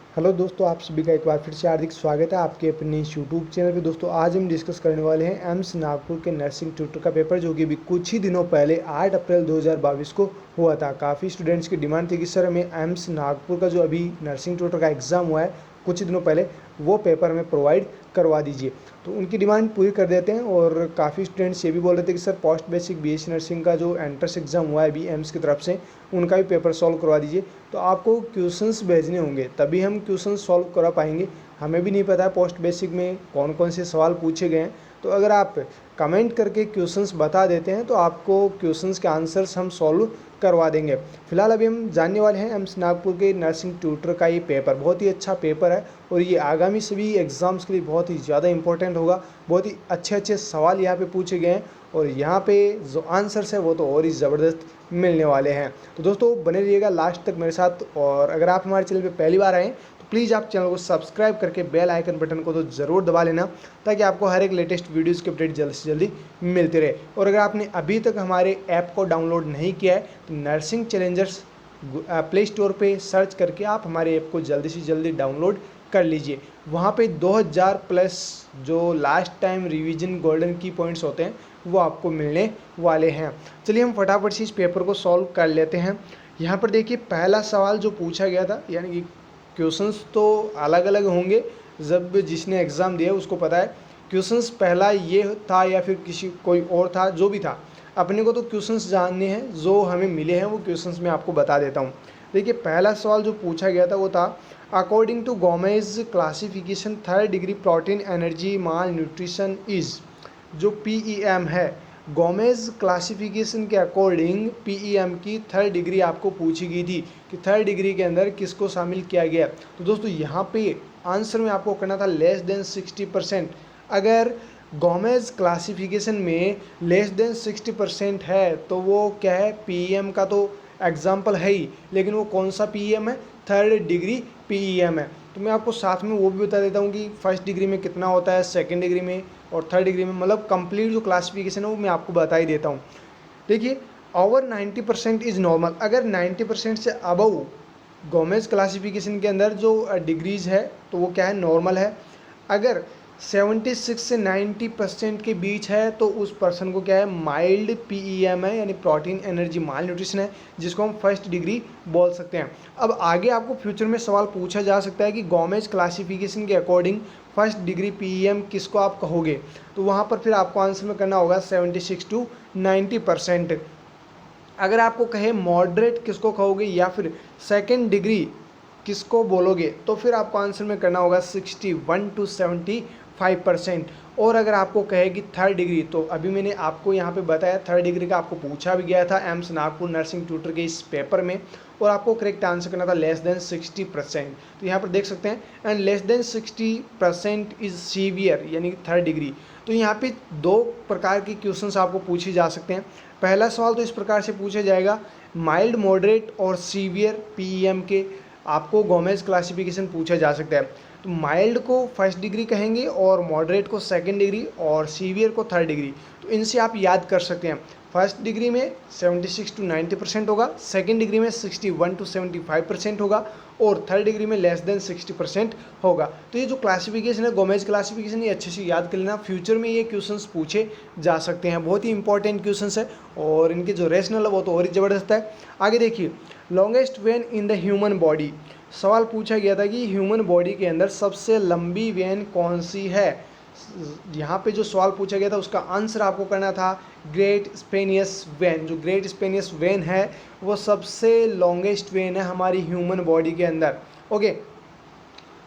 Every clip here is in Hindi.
हेलो दोस्तों, आप सभी का एक बार फिर से हार्दिक स्वागत है आपके अपने इस यूट्यूब चैनल पे। दोस्तों आज हम डिस्कस करने वाले हैं एम्स नागपुर के नर्सिंग ट्यूटर का पेपर, जो कि अभी कुछ ही दिनों पहले 8 अप्रैल 2022 को हुआ था। काफ़ी स्टूडेंट्स की डिमांड थी कि सर हमें एम्स नागपुर का जो अभी नर्सिंग ट्यूटर का एग्ज़ाम हुआ है कुछ ही दिनों पहले, वो पेपर हमें प्रोवाइड करवा दीजिए। तो उनकी डिमांड पूरी कर देते हैं। और काफ़ी स्टूडेंट्स ये भी बोल रहे थे कि sir post basic BSc nursing का जो एंट्रेंस एग्ज़ाम हुआ है अभी एम्स की तरफ से, उनका भी पेपर सॉल्व करवा दीजिए। तो आपको क्वेश्चंस भेजने होंगे, तभी हम क्वेश्चन सॉल्व करा पाएंगे। हमें भी नहीं पता है पोस्ट बेसिक में कौन कौन से सवाल पूछे गए हैं। तो अगर आप कमेंट करके क्वेश्चंस बता देते हैं तो आपको क्वेश्चंस के आंसर्स हम सॉल्व करवा देंगे। फिलहाल अभी हम जानने वाले हैं एम्स नागपुर के नर्सिंग ट्यूटर का ये पेपर बहुत ही अच्छा पेपर है, और ये आगामी सभी एग्ज़ाम्स के लिए बहुत ही ज़्यादा इंपॉर्टेंट होगा। बहुत ही अच्छे अच्छे सवाल यहाँ पे पूछे गए हैं, और यहाँ पे जो आंसर्स है वो तो और ही ज़बरदस्त मिलने वाले हैं। तो दोस्तों बने रहिएगा लास्ट तक मेरे साथ। और अगर आप हमारे चैनल पे पहली बार आएँ तो प्लीज़ आप चैनल को सब्सक्राइब करके बेल आइकन बटन को तो ज़रूर दबा लेना, ताकि आपको हर एक लेटेस्ट वीडियोज़ की अपडेट जल्द से जल्दी मिलती रहे। और अगर आपने अभी तक हमारे ऐप को डाउनलोड नहीं किया है तो नर्सिंग चैलेंजर्स प्ले स्टोर पे सर्च करके आप हमारे ऐप को जल्दी से जल्दी डाउनलोड कर लीजिए। वहाँ पे 2000 प्लस जो लास्ट टाइम रिवीजन गोल्डन की पॉइंट्स होते हैं वो आपको मिलने वाले हैं। चलिए हम फटाफट से इस पेपर को सॉल्व कर लेते हैं। यहाँ पर देखिए पहला सवाल जो पूछा गया था, यानी कि क्वेश्चंस तो अलग अलग होंगे, जब जिसने एग्ज़ाम दिया उसको पता है क्वेश्चंस पहला ये था या फिर कोई और था, जो भी था। अपने को तो क्वेश्चंस जानने हैं, जो हमें मिले हैं वो क्वेश्चंस मैं आपको बता देता हूँ। देखिए पहला सवाल जो पूछा गया था वो था, according to Gomez classification third degree protein energy malnutrition is. जो पीईएम है, गोमेज क्लासिफिकेशन के अकॉर्डिंग पीईएम की थर्ड डिग्री आपको पूछी गई थी कि थर्ड डिग्री के अंदर किसको शामिल किया गया। तो दोस्तों यहाँ पे आंसर में आपको करना था लेस देन 60%। अगर गोमेज क्लासिफिकेशन में लेस देन 60% है तो वो क्या है, पीईएम का तो एग्जाम्पल है ही, लेकिन वो कौन सा पीईएम है, थर्ड डिग्री पीईएम है। तो मैं आपको साथ में वो भी बता देता हूँ कि फर्स्ट डिग्री में कितना होता है, सेकेंड डिग्री में और थर्ड डिग्री में, मतलब कंप्लीट जो क्लासिफिकेशन है वो मैं आपको बता ही देता हूँ। देखिए ओवर 90% इज़ नॉर्मल। अगर 90% से अबव गोमेज क्लासिफिकेशन के अंदर जो डिग्रीज़ है तो वो क्या है, नॉर्मल है। अगर 76 से 90% के बीच है तो उस पर्सन को क्या है, माइल्ड पीईएम है, यानी प्रोटीन एनर्जी माल न्यूट्रिशन है, जिसको हम फर्स्ट डिग्री बोल सकते हैं। अब आगे आपको फ्यूचर में सवाल पूछा जा सकता है कि गोमेज क्लासिफिकेशन के अकॉर्डिंग फर्स्ट डिग्री पीईएम किसको आप कहोगे। तो वहाँ पर फिर आपको आंसर में करना होगा 76 टू 90%। अगर आपको कहे मॉडरेट किसको कहोगे या फिर सेकेंड डिग्री किसको बोलोगे, तो फिर आपको आंसर में करना होगा 61 टू 75%। और अगर आपको कहे कि थर्ड डिग्री, तो अभी मैंने आपको यहाँ पे बताया थर्ड डिग्री का आपको पूछा भी गया था एम्स नागपुर नर्सिंग ट्यूटर के इस पेपर में, और आपको करेक्ट आंसर करना था लेस देन 60%। तो यहाँ पर देख सकते हैं, and less than 60% is severe, यानी थर्ड डिग्री। तो यहाँ पे दो प्रकार के क्वेश्चंस आपको पूछे जा सकते हैं। पहला सवाल तो इस प्रकार से पूछा जाएगा, माइल्ड, मॉडरेट और सीवियर पीईएम के आपको गोमेज क्लासिफिकेशन पूछा जा सकता है। तो माइल्ड को फर्स्ट डिग्री कहेंगे और मॉडरेट को सेकंड डिग्री और सीवियर को थर्ड डिग्री। तो इनसे आप याद कर सकते हैं, फर्स्ट डिग्री में 76 टू 90% होगा, सेकंड डिग्री में 61 टू 75% होगा, और थर्ड डिग्री में लेस देन 60% होगा। तो ये जो क्लासिफिकेशन है गोमेज क्लासिफिकेशन, ये अच्छे से याद कर लेना, फ्यूचर में ये क्वेश्चंस पूछे जा सकते हैं। बहुत ही इंपॉर्टेंट क्वेश्चंस है, और इनके जो रेशनल है वो तो और ही ज़बरदस्त है। आगे देखिए, longest when in the human body. सवाल पूछा गया था कि ह्यूमन बॉडी के अंदर सबसे लंबी वेन कौन सी है। यहाँ पे जो सवाल पूछा गया था उसका आंसर आपको करना था ग्रेट स्पेनियस वेन। जो ग्रेट स्पेनियस वेन है वो सबसे लॉन्गेस्ट वेन है हमारी ह्यूमन बॉडी के अंदर। ओके,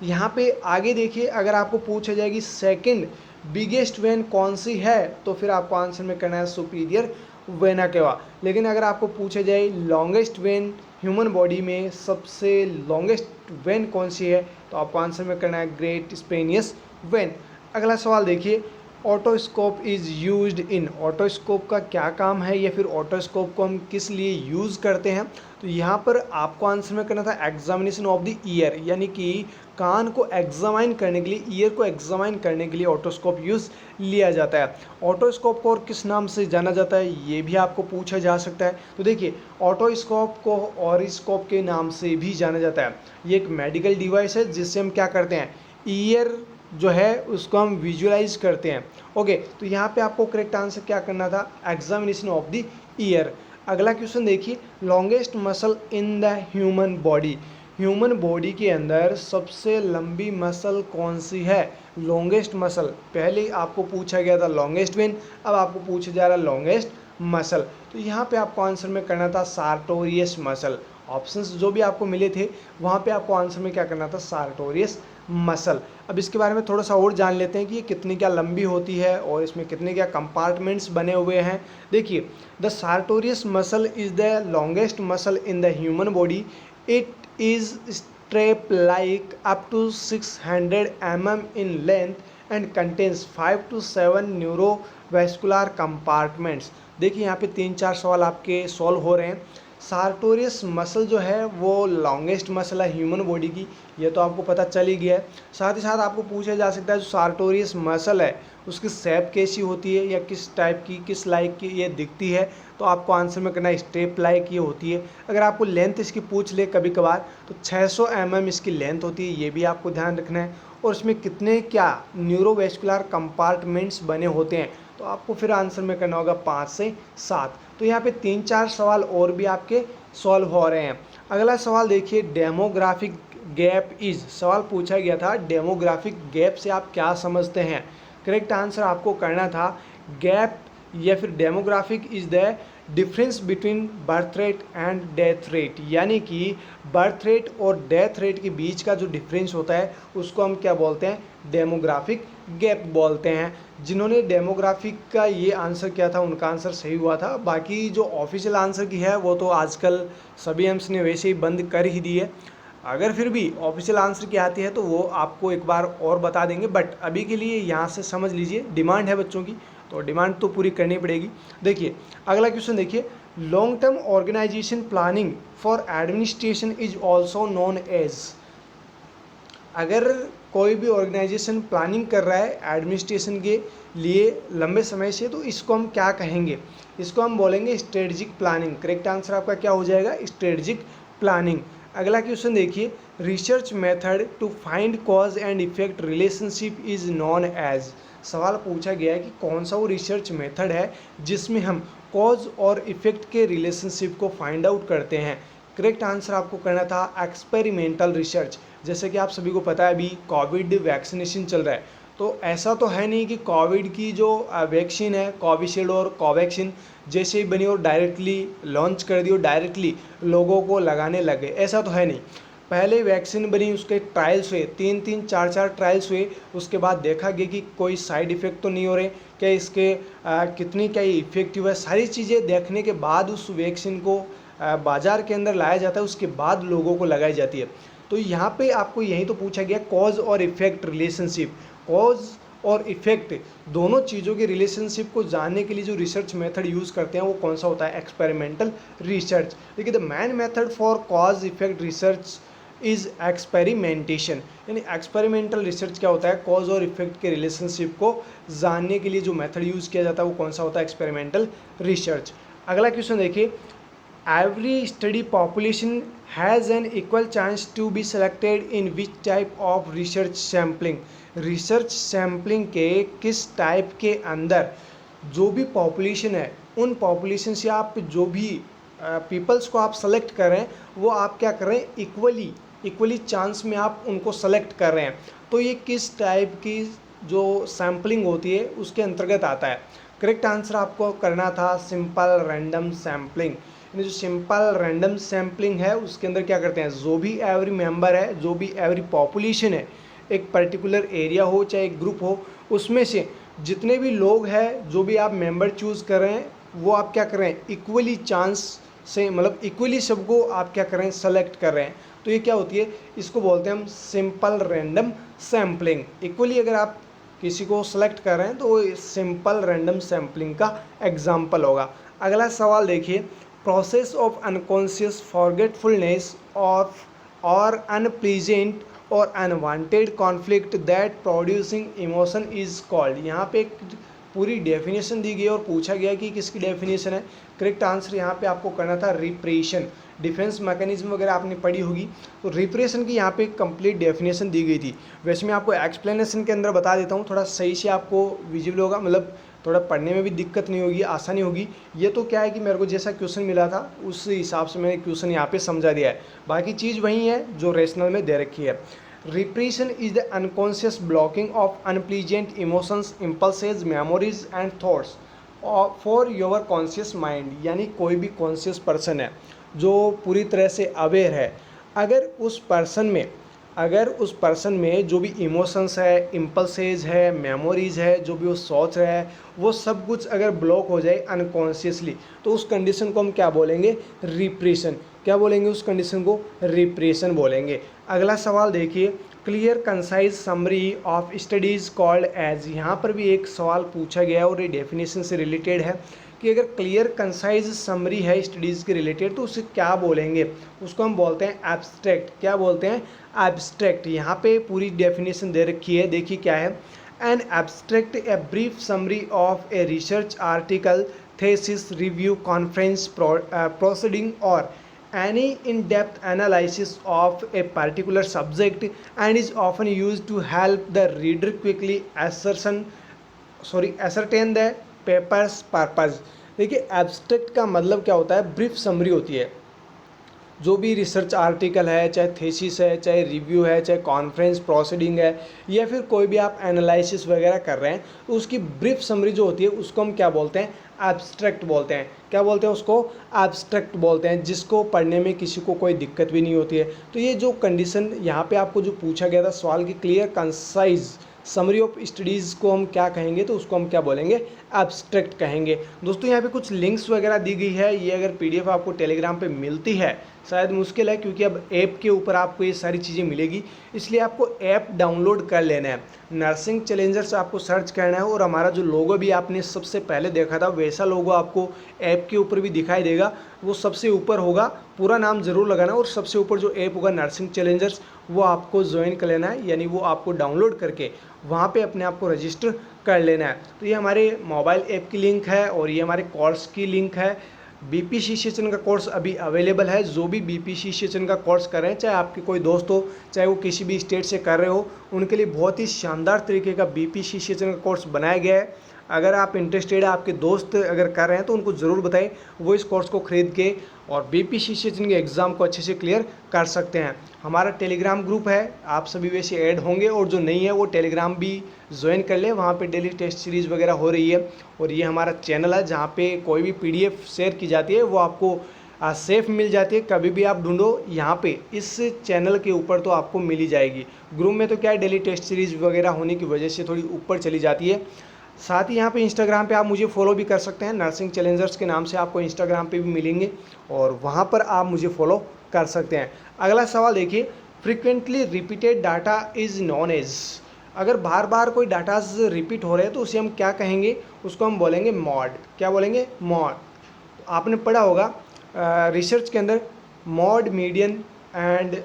यहाँ पे आगे देखिए, अगर आपको पूछा जाए कि सेकंड बिगेस्ट वेन कौन सी है, तो फिर आपको आंसर में करना है सुपीरियर वेना केवा। लेकिन अगर आपको पूछा जाए लॉन्गेस्ट वेन ह्यूमन बॉडी में सबसे लॉन्गेस्ट वेन कौन सी है, तो आपको आंसर में करना है ग्रेट स्पेनियस वेन। अगला सवाल देखिए, otoscope is used in, otoscope का क्या काम है या फिर ऑटोस्कोप को हम किस लिए यूज़ करते हैं। तो यहाँ पर आपको आंसर में करना था एग्जामिनेशन ऑफ द ईयर, यानी कि कान को एग्जामाइन करने के लिए, ईयर को एग्जामाइन करने के लिए ऑटोस्कोप यूज़ लिया जाता है। ऑटोस्कोप को और किस नाम से जाना जाता है ये भी आपको पूछा जा सकता है। तो देखिए, ऑटोस्कोप को ऑरिस्कोप के नाम से भी जाना जाता है। ये एक मेडिकल डिवाइस है जिससे हम क्या करते हैं, ईयर जो है उसको हम विजुअलाइज करते हैं। ओके, तो यहाँ पे आपको करेक्ट आंसर क्या करना था, एग्जामिनेशन ऑफ द ईयर। अगला क्वेश्चन देखिए, longest muscle in the human body, human body के अंदर सबसे लंबी मसल कौन सी है, लॉन्गेस्ट मसल। पहले आपको पूछा गया था लॉन्गेस्ट वेन, अब आपको पूछा जा रहा है लॉन्गेस्ट मसल। तो यहाँ पे आपको आंसर में करना था सार्टोरियस मसल। ऑप्शंस जो भी आपको मिले थे वहाँ पे आपको आंसर में क्या करना था, सार्टोरियस मसल। अब इसके बारे में थोड़ा सा और जान लेते हैं कि ये कितनी क्या लंबी होती है और इसमें कितने क्या कंपार्टमेंट्स बने हुए हैं। देखिए, the sartorius muscle is the longest muscle in the human body. It is strap like up to 600 mm in length and contains 5 to 7 neurovascular compartments. देखिए, यहाँ पे 3-4 सवाल आपके सॉल्व हो रहे हैं। सार्टोरियस मसल जो है वो लॉन्गेस्ट मसल है ह्यूमन बॉडी की, ये तो आपको पता चल ही गया है। साथ ही साथ आपको पूछा जा सकता है जो सार्टोरियस मसल है उसकी शेप कैसी होती है या किस टाइप की, किस लाइक की ये दिखती है। तो आपको आंसर में करना है स्टेप लाइक ये होती है। अगर आपको लेंथ इसकी पूछ ले कभी कभार तो 600 mm इसकी लेंथ होती है, ये भी आपको ध्यान रखना है। और इसमें कितने क्या न्यूरोवैस्कुलर कंपार्टमेंट्स बने होते हैं, तो आपको फिर आंसर में करना होगा 5 से 7। तो यहाँ पे 3-4 सवाल और भी आपके सॉल्व हो रहे हैं। अगला सवाल देखिए, डेमोग्राफिक गैप इज, सवाल पूछा गया था डेमोग्राफिक गैप से आप क्या समझते हैं। करेक्ट आंसर आपको करना था गैप या फिर demographic is the difference between birth rate and death rate, यानी कि बर्थ रेट और डेथ रेट के बीच का जो डिफरेंस होता है उसको हम क्या बोलते हैं, डेमोग्राफिक गैप बोलते हैं। जिन्होंने डेमोग्राफिक का ये आंसर किया था उनका आंसर सही हुआ था। बाकी जो ऑफिशियल आंसर की है वो तो आजकल सभी एम्स ने वैसे ही बंद कर ही दी है। अगर फिर भी ऑफिशियल आंसर की आती है तो वो आपको एक बार और बता देंगे, बट अभी के लिए यहाँ से समझ लीजिए डिमांड है बच्चों की, तो डिमांड तो पूरी करनी पड़ेगी। देखिए, अगला क्वेश्चन देखिए, long term organisation planning for administration is also known as. अगर कोई भी ऑर्गेनाइजेशन प्लानिंग कर रहा है एडमिनिस्ट्रेशन के लिए लंबे समय से, तो इसको हम क्या कहेंगे, इसको हम बोलेंगे स्ट्रेटजिक प्लानिंग। करेक्ट आंसर आपका क्या हो जाएगा, स्ट्रेटजिक प्लानिंग। अगला क्वेश्चन देखिए, research method to find cause and effect relationship is known as. सवाल पूछा गया है कि कौन सा वो रिसर्च मेथड है जिसमें हम कॉज और इफेक्ट के रिलेशनशिप को फाइंड आउट करते हैं। करेक्ट आंसर आपको करना था एक्सपेरिमेंटल रिसर्च। जैसे कि आप सभी को पता है अभी कोविड वैक्सीनेशन चल रहा है, तो ऐसा तो है नहीं कि कोविड की जो वैक्सीन है कोविशील्ड और कोवैक्सीन जैसे ही बनी और डायरेक्टली लॉन्च कर दी और डायरेक्टली लोगों को लगाने लगे, ऐसा तो है नहीं। पहले वैक्सीन बनी, उसके ट्रायल्स हुए, 3-3 4-4 ट्रायल्स हुए, उसके बाद देखा गया कि कोई साइड इफ़ेक्ट तो नहीं हो रहे, क्या इसके कितनी क्या इफेक्टिव है, सारी चीज़ें देखने के बाद उस वैक्सीन को बाज़ार के अंदर लाया जाता है, उसके बाद लोगों को लगाई जाती है। तो यहाँ पे आपको यही तो पूछा गया कॉज और इफेक्ट रिलेशनशिप, कॉज और इफेक्ट दोनों चीज़ों के रिलेशनशिप को जानने के लिए जो रिसर्च मेथड यूज़ करते हैं वो कौन सा होता है, एक्सपेरिमेंटल रिसर्च। देखिए, the main method for cause effect research is experimentation. यानी एक्सपेरिमेंटल रिसर्च क्या होता है, कॉज और इफेक्ट के रिलेशनशिप को जानने के लिए जो मेथड यूज़ किया जाता है वो कौन सा होता है, एक्सपेरिमेंटल रिसर्च। अगला क्वेश्चन देखिए, every study population has an equal chance to be selected in which type of research sampling। Research sampling के किस टाइप के अंदर जो भी पॉपुलेशन है उन पॉपुलेशन से आप जो भी पीपल्स को आप सेलेक्ट कर रहे हैं वो आप क्या कर रहे हैं, इक्वली चांस में आप उनको सेलेक्ट कर रहे हैं। तो ये किस टाइप की जो सैम्पलिंग होती है उसके अंतर्गत आता है। करेक्ट आंसर आपको करना था सिंपल रैंडम सैम्पलिंग। यानी जो सिंपल रैंडम सैम्पलिंग है उसके अंदर क्या करते हैं, जो भी एवरी मेंबर है, जो भी एवरी पॉपुलेशन है, एक पर्टिकुलर एरिया हो चाहे एक ग्रुप हो, उसमें से जितने भी लोग हैं, जो भी आप मेंबर चूज़ कर रहे हैं वो आप क्या कर रहे हैं, इक्वली चांस से, मतलब इक्वली सबको आप क्या कर रहे हैं, सेलेक्ट कर रहे हैं। तो ये क्या होती है, इसको बोलते हैं हम सिंपल रैंडम सैम्पलिंग। इक्वली अगर आप किसी को सेलेक्ट कर रहे हैं तो वो सिंपल रैंडम सैम्पलिंग का एग्जाम्पल होगा। अगला सवाल देखिए, process of unconscious forgetfulness of और अनप्लीजेंट और unwanted conflict that producing emotion is called. यहाँ पे एक पूरी डेफिनेशन दी गई और पूछा गया कि किसकी डेफिनेशन है। करेक्ट आंसर यहाँ पे आपको करना था रिप्रेशन। डिफेंस मैकेनिज्म वगैरह आपने पढ़ी होगी, तो रिप्रेशन की यहाँ पे कंप्लीट डेफिनेशन दी गई थी। वैसे मैं आपको एक्सप्लेनेशन के अंदर बता देता हूँ, थोड़ा सही से आपको विजिबल होगा, मतलब थोड़ा पढ़ने में भी दिक्कत नहीं होगी, आसानी होगी। ये तो क्या है कि मेरे को जैसा क्वेश्चन मिला था उस हिसाब से मैंने क्वेश्चन यहाँ पे समझा दिया है, बाकी चीज़ वही है जो रेशनल में दे रखी है। Repression is the unconscious blocking of unpleasant emotions, impulses, memories and thoughts for your conscious mind। यानी कोई भी कॉन्शियस पर्सन है जो पूरी तरह से अवेयर है, अगर उस पर्सन में जो भी इमोशंस है, इम्पल्सेज है, मेमोरीज है, जो भी वो सोच रहा है, वो सब कुछ अगर ब्लॉक हो जाए अनकॉन्शियसली, तो उस कंडीशन को हम क्या बोलेंगे? रिप्रेशन। क्या बोलेंगे उस कंडीशन को? रिप्रेशन बोलेंगे। अगला सवाल देखिए, clear concise summary of studies called as. यहाँ पर भी एक सवाल पूछा गया है और ये डेफिनेशन से रिलेटेड है कि अगर क्लियर कंसाइज समरी है स्टडीज़ के रिलेटेड तो उसे क्या बोलेंगे? उसको हम बोलते हैं एब्स्ट्रैक्ट। क्या बोलते हैं? एब्स्ट्रैक्ट। यहाँ पे पूरी डेफिनेशन दे रखी है, देखिए क्या है। An abstract a brief summary of a research article, thesis, review, conference, proceeding और any in-depth analysis of a particular subject and is often used to help the reader quickly ascertain the paper's purpose। देखिए एब्स्ट्रैक्ट का मतलब क्या होता है? ब्रीफ समरी होती है। जो भी रिसर्च आर्टिकल है, चाहे थेसिस है, चाहे रिव्यू है, चाहे कॉन्फ्रेंस प्रोसीडिंग है, या फिर कोई भी आप एनालिसिस वगैरह कर रहे हैं, तो उसकी ब्रीफ समरी जो होती है उसको हम क्या बोलते हैं? एब्स्ट्रैक्ट बोलते हैं। क्या बोलते हैं उसको? एब्स्ट्रैक्ट बोलते हैं, जिसको पढ़ने में किसी को कोई दिक्कत भी नहीं होती है। तो ये जो कंडीशन यहाँ पे आपको जो पूछा गया था सवाल की, clear concise summary of studies को हम क्या कहेंगे? तो उसको हम क्या बोलेंगे? एब्स्ट्रैक्ट कहेंगे। दोस्तों यहाँ पे कुछ लिंक्स वगैरह दी गई है, ये अगर पीडीएफ आपको टेलीग्राम पे मिलती है, शायद मुश्किल है क्योंकि अब ऐप के ऊपर आपको ये सारी चीज़ें मिलेगी, इसलिए आपको ऐप डाउनलोड कर लेना है। नर्सिंग चैलेंजर्स आपको सर्च करना है और हमारा जो लोगो भी आपने सबसे पहले देखा था वैसा लोगो आपको ऐप के ऊपर भी दिखाई देगा, वो सबसे ऊपर होगा। पूरा नाम ज़रूर लगाना और सबसे ऊपर जो ऐप होगा नर्सिंग चैलेंजर्स, वो आपको ज्वाइन कर लेना है, यानी वो आपको डाउनलोड करके वहाँ पे अपने आप को रजिस्टर कर लेना है। तो ये हमारे मोबाइल ऐप की लिंक है और ये हमारे कोर्स की लिंक है। बीपीसी सेशन का कोर्स अभी अवेलेबल है। जो भी बीपीसी सेशन का कोर्स कर रहे हैं, चाहे आपके कोई दोस्त हो, चाहे वो किसी भी स्टेट से कर रहे हो, उनके लिए बहुत ही शानदार तरीके का बीपीसी सेशन का कोर्स बनाया गया है। अगर आप इंटरेस्टेड है, आपके दोस्त अगर कर रहे हैं तो उनको ज़रूर बताएं, वो इस कोर्स को खरीद के और बीपीसी सेशन के एग्ज़ाम को अच्छे से क्लियर कर सकते हैं। हमारा टेलीग्राम ग्रुप है, आप सभी वैसे ऐड होंगे, और जो नहीं है वो टेलीग्राम भी ज्वाइन कर ले, वहाँ पे डेली टेस्ट सीरीज़ वगैरह हो रही है। और ये हमारा चैनल है जहाँ पे कोई भी पीडीएफ शेयर की जाती है वो आपको सेफ मिल जाती है, कभी भी आप ढूंढो यहाँ पे इस चैनल के ऊपर तो आपको मिल ही जाएगी। ग्रुप में तो क्या है, डेली टेस्ट सीरीज़ वगैरह होने की वजह से थोड़ी ऊपर चली जाती है। साथ ही यहाँ पे इंस्टाग्राम पे आप मुझे फॉलो भी कर सकते हैं, नर्सिंग चैलेंजर्स के नाम से आपको इंस्टाग्राम पे भी मिलेंगे और वहाँ पर आप मुझे फॉलो कर सकते हैं। अगला सवाल देखिए, frequently repeated data is known as. अगर बार बार कोई डाटाज रिपीट हो रहे हैं तो उसे हम क्या कहेंगे? उसको हम बोलेंगे मॉड। क्या बोलेंगे? मॉड। आपने पढ़ा होगा रिसर्च के अंदर मॉड, मीडियन एंड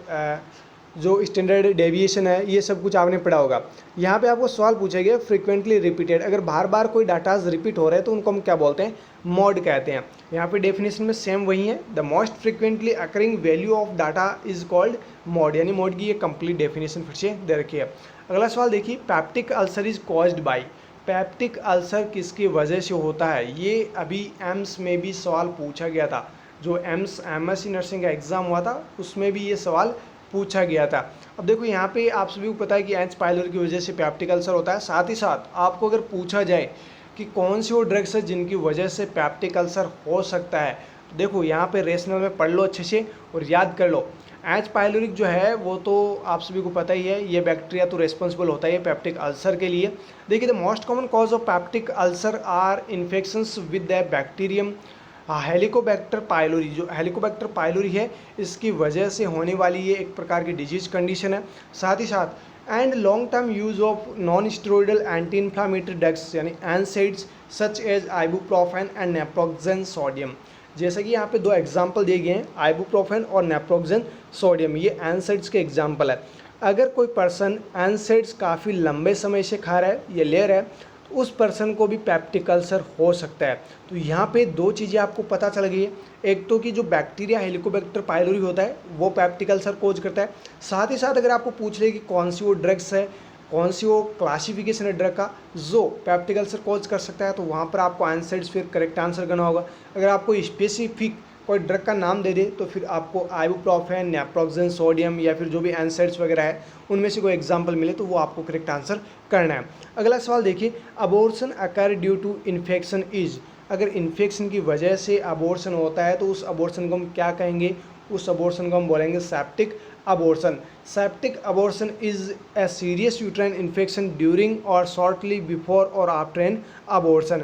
जो स्टैंडर्ड डेविएशन है, ये सब कुछ आपने पढ़ा होगा। यहाँ पे आपको सवाल पूछा गया फ्रीक्वेंटली रिपीटेड, अगर बार बार कोई डाटाज रिपीट हो रहे हैं तो उनको हम क्या बोलते हैं? मॉड कहते हैं। यहाँ पे डेफिनेशन में सेम वही है, the most frequently occurring value of data is called mod, यानी मॉड की ये कंप्लीट डेफिनेशन फिर से दे रखी है। अगला सवाल देखिए, peptic ulcer is caused by. Peptic ulcer किसकी वजह से होता है? ये अभी एम्स में भी सवाल पूछा गया था, जो एमएससी नर्सिंग का एग्ज़ाम हुआ था उसमें भी ये सवाल पूछा गया था। अब देखो यहाँ पे आप सभी को पता है कि एच पाइलोरी की वजह से पैप्टिक अल्सर होता है। साथ ही साथ आपको अगर पूछा जाए कि कौन सी वो ड्रग्स है जिनकी वजह से पैप्टिक अल्सर हो सकता है, तो देखो यहाँ पे रेशनल में पढ़ लो अच्छे से और याद कर लो। एच पाइलोरिक जो है वो तो आप सभी को पता ही है, ये बैक्टीरिया तो रेस्पॉन्सिबल होता है पैप्टिक अल्सर के लिए। देखिए, the most common cause of peptic ulcer are infections with the bacterium Helicobacter pylori, जो हेलिकोबैक्टर पाइलोरी है इसकी वजह से होने वाली ये एक प्रकार की डिजीज कंडीशन है। साथ ही साथ and long term use of non steroidal anti inflammatory drugs यानी NSAIDs such as ibuprofen and naproxen sodium. जैसे कि यहाँ पे दो एग्जाम्पल दिए गए हैं, आइबुप्रोफेन और नेप्रोक्सेन सोडियम, ये एनसेड्स के एग्जाम्पल है। अगर कोई पर्सन एनसेड्स काफ़ी लंबे समय से खा रहा है या ले रहा है तो उस पर्सन को भी पेप्टिक अल्सर हो सकता है। तो यहाँ पे दो चीज़ें आपको पता चल गई है, एक तो कि जो बैक्टीरिया हेलिकोबैक्टर पाइलोरी होता है वो पेप्टिक अल्सर कोज करता है। साथ ही साथ अगर आपको पूछ ले कि कौन सी वो ड्रग्स है, कौन सी वो क्लासिफिकेशन है ड्रग का जो पेप्टिक अल्सर कोज कर सकता है, तो वहाँ पर आपको एनसेड्स फिर करेक्ट आंसर करना होगा। अगर आपको स्पेसिफिक कोई ड्रग का नाम दे दे तो फिर आपको आइबुप्रोफेन, नेप्रोक्सेन सोडियम या फिर जो भी एनसेड्स वगैरह है उनमें से कोई एग्जांपल मिले तो वो आपको करेक्ट आंसर करना है। अगला सवाल देखिए, abortion occur due to infection is, अगर इन्फेक्शन की वजह से अबॉर्शन होता है तो उस अबॉर्शन को हम क्या कहेंगे, उस अबॉर्शन को हम बोलेंगे septic abortion. Septic abortion is a serious uterine infection during और शॉर्टली बिफोर और आफ्टर एन अबॉर्शन।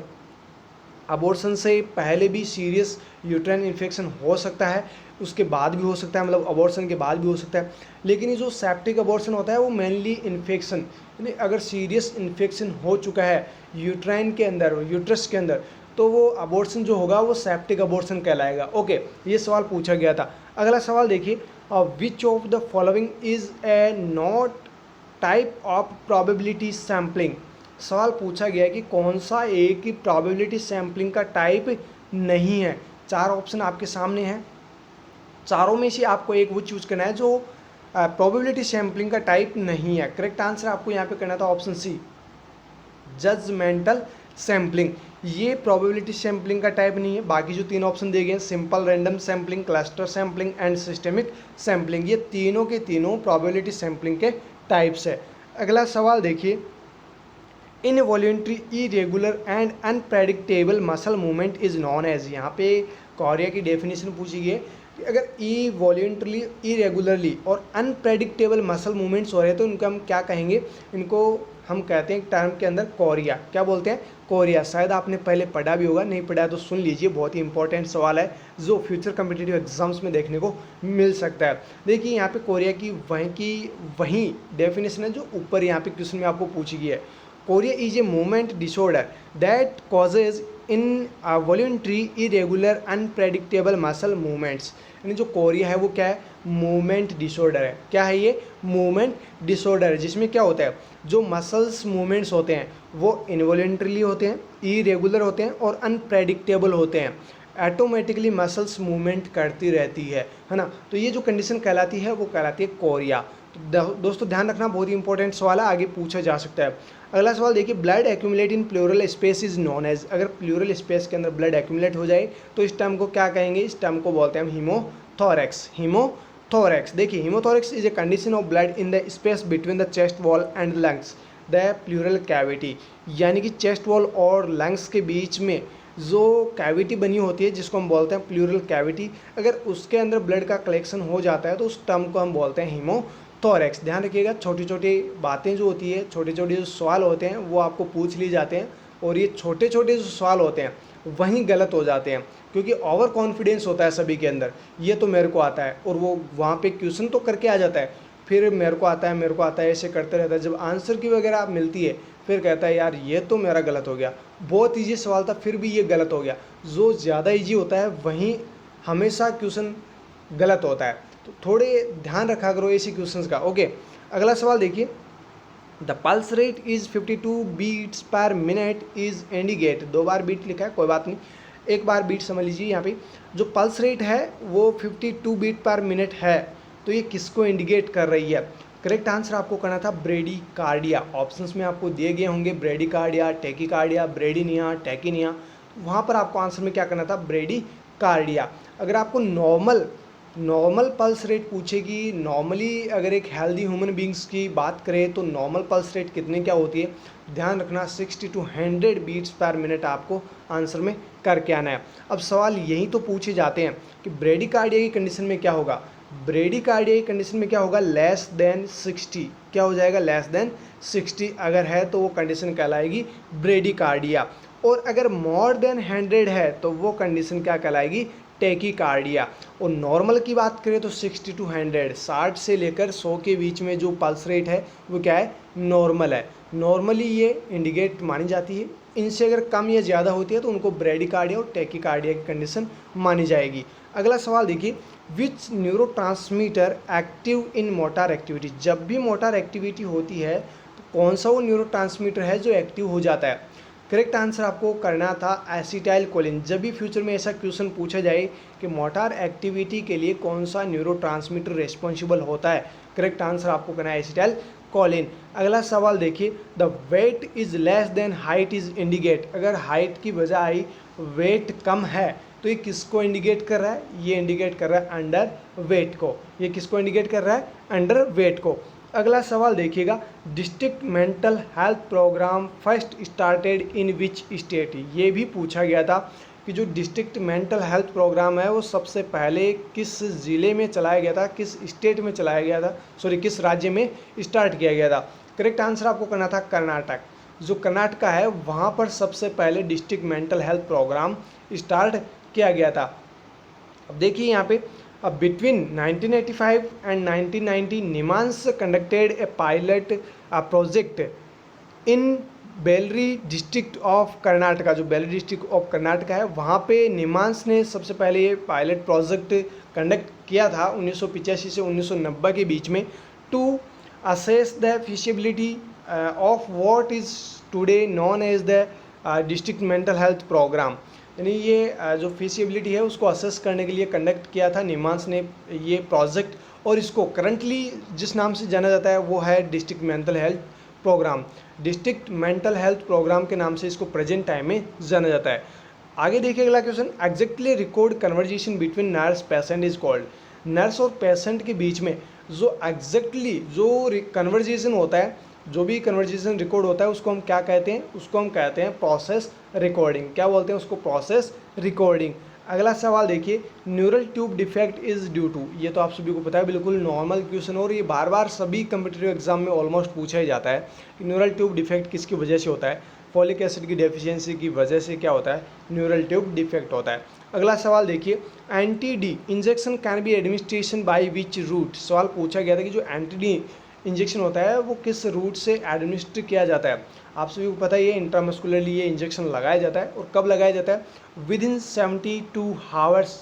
अबॉर्शन से पहले भी सीरियस यूट्राइन इन्फेक्शन हो सकता है, उसके बाद भी हो सकता है, मतलब अबॉर्शन के बाद भी हो सकता है। लेकिन ये जो सेप्टिक अबॉर्शन होता है वो मेनली इन्फेक्शन, यानी अगर सीरियस इन्फेक्शन हो चुका है यूट्राइन के अंदर, यूट्रस के अंदर, तो वो अबॉर्शन जो होगा वो सेप्टिक अबॉर्शन कहलाएगा। ओके, ये सवाल पूछा गया था। अगला सवाल देखिए, which of the following is a not type of probability sampling. सवाल पूछा गया है कि कौन सा एक ही प्रोबेबिलिटी सैम्पलिंग का टाइप नहीं है। चार ऑप्शन आपके सामने हैं, चारों में से आपको एक वो चूज करना है जो प्रोबेबिलिटी सैम्पलिंग का टाइप नहीं है। करेक्ट आंसर आपको यहाँ पे करना था ऑप्शन सी, जजमेंटल सैम्पलिंग। ये प्रोबेबिलिटी सैम्पलिंग का टाइप नहीं है। बाकी जो तीन ऑप्शन दिए गए हैं, simple random sampling, cluster sampling and systemic sampling, ये तीनों के तीनों प्रोबेबिलिटी सैम्पलिंग के टाइप्स है। अगला सवाल देखिए, involuntary irregular and unpredictable muscle movement is known as. यहाँ पे कोरिया की डेफिनेशन पूछी गई है कि अगर वॉल्यूंट्रली, इरेगुलरली और अनप्रेडिक्टेबल मसल मूवमेंट्स हो रहे हैं तो इनको हम क्या कहेंगे, इनको हम कहते हैं टर्म के अंदर कोरिया। क्या बोलते हैं, कोरिया। शायद आपने पहले पढ़ा भी होगा, नहीं पढ़ा है तो सुन लीजिए, बहुत ही इंपॉर्टेंट सवाल है जो फ्यूचर कम्पिटिटिव एग्जाम्स में देखने को मिल सकता है। देखिए यहाँ पे कोरिया की वही डेफिनेशन है जो ऊपर यहाँ पे क्वेश्चन में आपको पूछी गई है। Korea is a movement disorder that causes involuntary irregular unpredictable muscle movements. यानी जो कोरिया है वो क्या है, मूवमेंट डिसऑर्डर है। क्या है ये, मूवमेंट डिसऑर्डर है, जिसमें क्या होता है, जो मसल्स मूवमेंट्स होते हैं वो इनवॉल्यूंट्रीली होते हैं, इरेगुलर होते हैं और अनप्रेडिक्टेबल होते हैं। ऑटोमेटिकली मसल्स मूवमेंट करती रहती है ना। तो ये जो कंडीशन कहलाती है वो कहलाती है कोरिया। तो दोस्तों ध्यान रखना, बहुत ही इंपॉर्टेंट सवाल है, आगे पूछा जा सकता है। अगला सवाल देखिए, blood accumulate in pleural space is known as. अगर प्लूरल स्पेस के अंदर ब्लड एक्यूमुलेट हो जाए तो इस टर्म को क्या कहेंगे, इस टर्म को बोलते हैं हम हीमोथोरैक्स। हीमोथोरैक्स, देखिए haemothorax is a condition of blood in the space between the chest wall and lungs the pleural cavity. यानी कि चेस्ट वॉल और लंग्स के बीच में जो कैविटी बनी होती है जिसको हम बोलते हैं प्लूरल कैविटी, अगर उसके अंदर ब्लड का कलेक्शन हो जाता है तो उस टर्म को हम बोलते हैं हीमोथोरैक्स। ध्यान रखिएगा, छोटी छोटी बातें जो होती है, छोटे छोटे जो सवाल होते हैं वो आपको पूछ ली जाते हैं, और ये छोटे छोटे जो सवाल होते हैं वहीं गलत हो जाते हैं क्योंकि ओवर कॉन्फिडेंस होता है सभी के अंदर, ये तो मेरे को आता है, और वो वहाँ पे क्वेश्चन तो करके आ जाता है, फिर मेरे को आता है ऐसे करते रहता है। जब आंसर की वगैरह मिलती है फिर कहता है यार ये तो मेरा गलत हो गया, बहुत ईजी सवाल था फिर भी ये गलत हो गया। जो ज़्यादा ईजी होता है वहीं हमेशा क्वेश्चन गलत होता है, तो थोड़े ध्यान रखा करो ऐसे क्वेश्चंस का। ओके, अगला सवाल देखिए, the pulse rate is 52 beats per minute is indicate. 2 बार बीट लिखा है, कोई बात नहीं, एक बार बीट समझ लीजिए। यहाँ पे जो पल्स रेट है वो 52 बीट पर मिनट है, तो ये किसको इंडिकेट कर रही है। करेक्ट आंसर आपको करना था ब्रेडी कार्डिया। ऑप्शंस में आपको दिए गए होंगे ब्रेडी कार्डिया, टेकी कार्डिया, ब्रेडिनिया, टेकिनिया, वहाँ पर आपको आंसर में क्या करना था, ब्रेडी कार्डिया। अगर आपको नॉर्मल पल्स रेट पूछेगी, नॉर्मली अगर एक हेल्दी ह्यूमन बींग्स की बात करें तो नॉर्मल पल्स रेट कितने क्या होती है, ध्यान रखना 60 to 100 बीट्स पर मिनट आपको आंसर में करके आना है। अब सवाल यही तो पूछे जाते हैं कि ब्रेडी कार्डिया की कंडीशन में क्या होगा, ब्रेडी कार्डिया की कंडीशन में क्या होगा, लेस देन 60। क्या हो जाएगा, लेस देन 60 अगर है तो वो कंडीशन कहलाएगी ब्रेडी कार्डिया। और अगर मोर देन 100 है तो वो कंडीशन क्या कहलाएगी, टेकीकार्डिया। और नॉर्मल की बात करें तो 60 to 100, 60 से लेकर 100 के बीच में जो पल्स रेट है वो क्या है, नॉर्मल है। नॉर्मली ये इंडिकेट मानी जाती है। इनसे अगर कम या ज़्यादा होती है तो उनको ब्रेडिकार्डिया और टेकीकार्डिया की कंडीशन मानी जाएगी। अगला सवाल देखिए, which neurotransmitter active in motor activity. जब भी मोटर एक्टिविटी होती है तो कौन सा वो न्यूरोट्रांसमीटर है जो एक्टिव हो जाता है। करेक्ट आंसर आपको करना था एसिटाइल कोलिन। जब भी फ्यूचर में ऐसा क्वेश्चन पूछा जाए कि मोटर एक्टिविटी के लिए कौन सा न्यूरोट्रांसमीटर रिस्पॉन्सिबल होता है, करेक्ट आंसर आपको करना है एसिटाइल कोलिन। अगला सवाल देखिए, the weight is less than height is indicate. अगर हाइट की बजाय वेट कम है तो ये किसको इंडिकेट कर रहा है, ये इंडिकेट कर रहा है अंडर वेट को। ये किसको इंडिकेट कर रहा है, अंडर वेट को। अगला सवाल देखिएगा, district mental health programme first started in which state. ये भी पूछा गया था कि जो डिस्ट्रिक्ट मेंटल हेल्थ प्रोग्राम है वो सबसे पहले किस ज़िले में चलाया गया था, किस स्टेट में चलाया गया था, सॉरी किस राज्य में स्टार्ट किया गया था। करेक्ट आंसर आपको करना था कर्नाटक। जो कर्नाटका है वहाँ पर सबसे पहले district mental health programme start किया गया था। अब देखिए यहाँ पे, between 1985 and 1990 NIMHANS conducted a pilot project in Bellary district of Karnataka. जो बेलरी डिस्ट्रिक्ट ऑफ कर्नाटका है वहाँ पे निमांस ने सबसे पहले ये पायलट प्रोजेक्ट कंडक्ट किया था 1985 से 1990 के बीच में, to assess the feasibility of what is today known as the district mental health programme. यानी ये जो फिजिबिलिटी है उसको असेस करने के लिए कंडक्ट किया था निमांस ने ये प्रोजेक्ट, और इसको करंटली जिस नाम से जाना जाता है वो है district mental health programme. District mental health programme के नाम से इसको प्रेजेंट टाइम में जाना जाता है। आगे देखिए अगला question, exactly record conversation between nurse patient is called. Nurse और पेशेंट के बीच में जो एग्जैक्टली जो कन्वर्जेशन होता है, जो भी कन्वर्जेशन रिकॉर्ड होता है उसको हम क्या कहते हैं, उसको हम कहते हैं प्रोसेस रिकॉर्डिंग। क्या बोलते हैं उसको, प्रोसेस रिकॉर्डिंग। अगला सवाल देखिए, neural tube defect is due to. ये तो आप सभी को पता है, बिल्कुल नॉर्मल क्वेश्चन, और ये बार बार सभी कम्पिटिटिव एग्जाम में ऑलमोस्ट पूछा ही जाता है कि न्यूरल ट्यूब डिफेक्ट किसकी वजह से होता है। फॉलिक एसिड की डेफिशिएंसी की वजह से क्या होता है, न्यूरल ट्यूब डिफेक्ट होता है। अगला सवाल देखिए, anti D injection can be administration by which route. सवाल पूछा गया था कि जो एंटी डी इंजेक्शन होता है वो किस रूट से एडमिनिस्टर किया जाता है। आप सभी को पता है ये इंट्रामस्कुलरली ये इंजेक्शन लगाया जाता है, और कब लगाया जाता है, with in 72 hours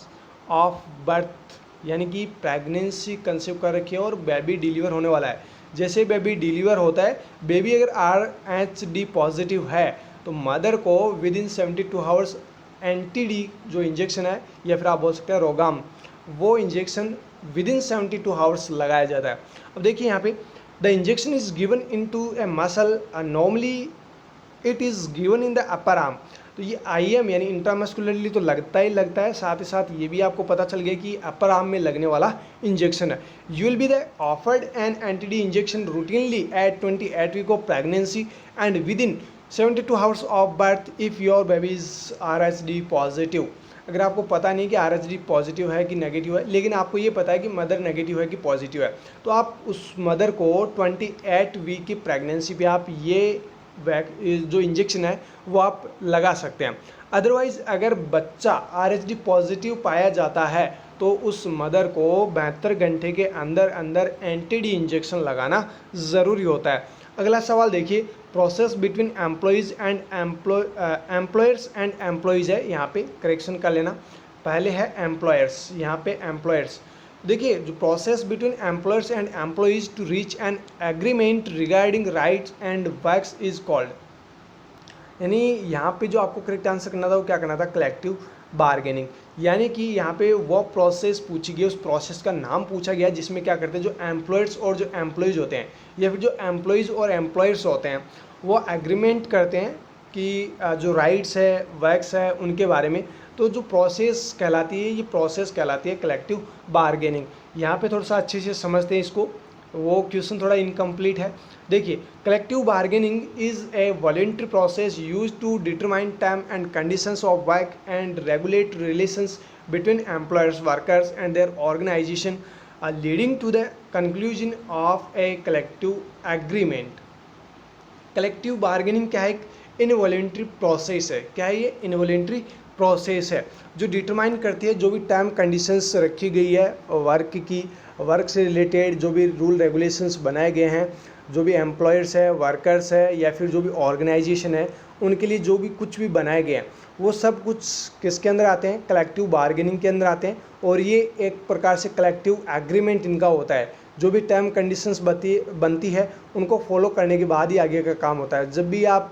of birth. यानी कि प्रेगनेंसी कंसीव कर रखी है और बेबी डिलीवर होने वाला है। जैसे बेबी डिलीवर होता है, बेबी अगर RH-D पॉजिटिव है तो मदर को with in 72 hours anti D जो इंजेक्शन है, या फिर आप बोल सकते हैं रोगाम, वो इंजेक्शन विद इन 72 आवर्स लगाया जाता है। अब देखिए यहाँ पे, the injection is given into a muscle, normally it is given in the upper arm. तो ये IM यानी इंट्रामस्कुलरली तो लगता ही लगता है, साथ ही साथ ये भी आपको पता चल गया कि अपर आर्म में लगने वाला इंजेक्शन है। You will be the offered an anti D injection routinely at 28 week of pregnancy and within 72 hours of birth if your baby is RH-D positive. अगर आपको पता नहीं कि RH-D पॉजिटिव है कि नेगेटिव है, लेकिन आपको ये पता है कि मदर नेगेटिव है कि पॉजिटिव है, तो आप उस मदर को 28 वीक की प्रेगनेंसी पे आप ये जो इंजेक्शन है वो आप लगा सकते हैं। अदरवाइज़ अगर बच्चा RH-D पॉजिटिव पाया जाता है तो उस मदर को 72 घंटे के अंदर अंदर एंटी-डी इंजेक्शन लगाना ज़रूरी होता है। अगला सवाल देखिए, process between employees and employers and employees है, यहाँ पे करेक्शन कर लेना। पहले है एम्प्लॉयर्स, यहाँ पे एम्प्लॉयर्स। देखिए, जो process between employers and employees to reach an agreement regarding rights and works is called. यानी यहाँ पे जो आपको करेक्ट आंसर करना था वो क्या करना था, कलेक्टिव बार्गेनिंग। यानी कि यहाँ पे वो प्रोसेस पूछी गई, उस प्रोसेस का नाम पूछा गया जिसमें क्या करते हैं, जो एम्प्लॉयर्स और जो एम्प्लॉयज़ होते हैं, या फिर जो एम्प्लॉयज़ और एम्प्लॉयर्स होते हैं, वो एग्रीमेंट करते हैं कि जो राइट्स है, वर्क्स है, उनके बारे में। तो जो प्रोसेस कहलाती है, ये प्रोसेस कहलाती है कलेक्टिव बार्गेनिंग। यहाँ पे थोड़ा सा अच्छे से समझते हैं इसको, वो क्वेश्चन थोड़ा इनकम्प्लीट है। देखिए, collective bargaining is a voluntary process used to determine term and conditions of work and regulate relations between employers, workers and their organisation leading to the conclusion of a collective agreement. Collective bargaining क्या है, एक इनवॉलेंट्री प्रोसेस है। क्या है ये? इनवॉलेंट्री प्रोसेस है जो डिटरमाइन करती है जो भी टर्म कंडीशंस रखी गई है वर्क की, वर्क से रिलेटेड जो भी रूल रेगुलेशंस बनाए गए हैं, जो भी एम्प्लॉयर्स है, वर्कर्स है, या फिर जो भी ऑर्गेनाइजेशन है, उनके लिए जो भी कुछ भी बनाए गए हैं वो सब कुछ किसके अंदर आते हैं? कलेक्टिव बार्गेनिंग के अंदर आते हैं। और ये एक प्रकार से कलेक्टिव एग्रीमेंट इनका होता है। जो भी टर्म कंडीशंस बनती है उनको फॉलो करने के बाद ही आगे का काम होता है। जब भी आप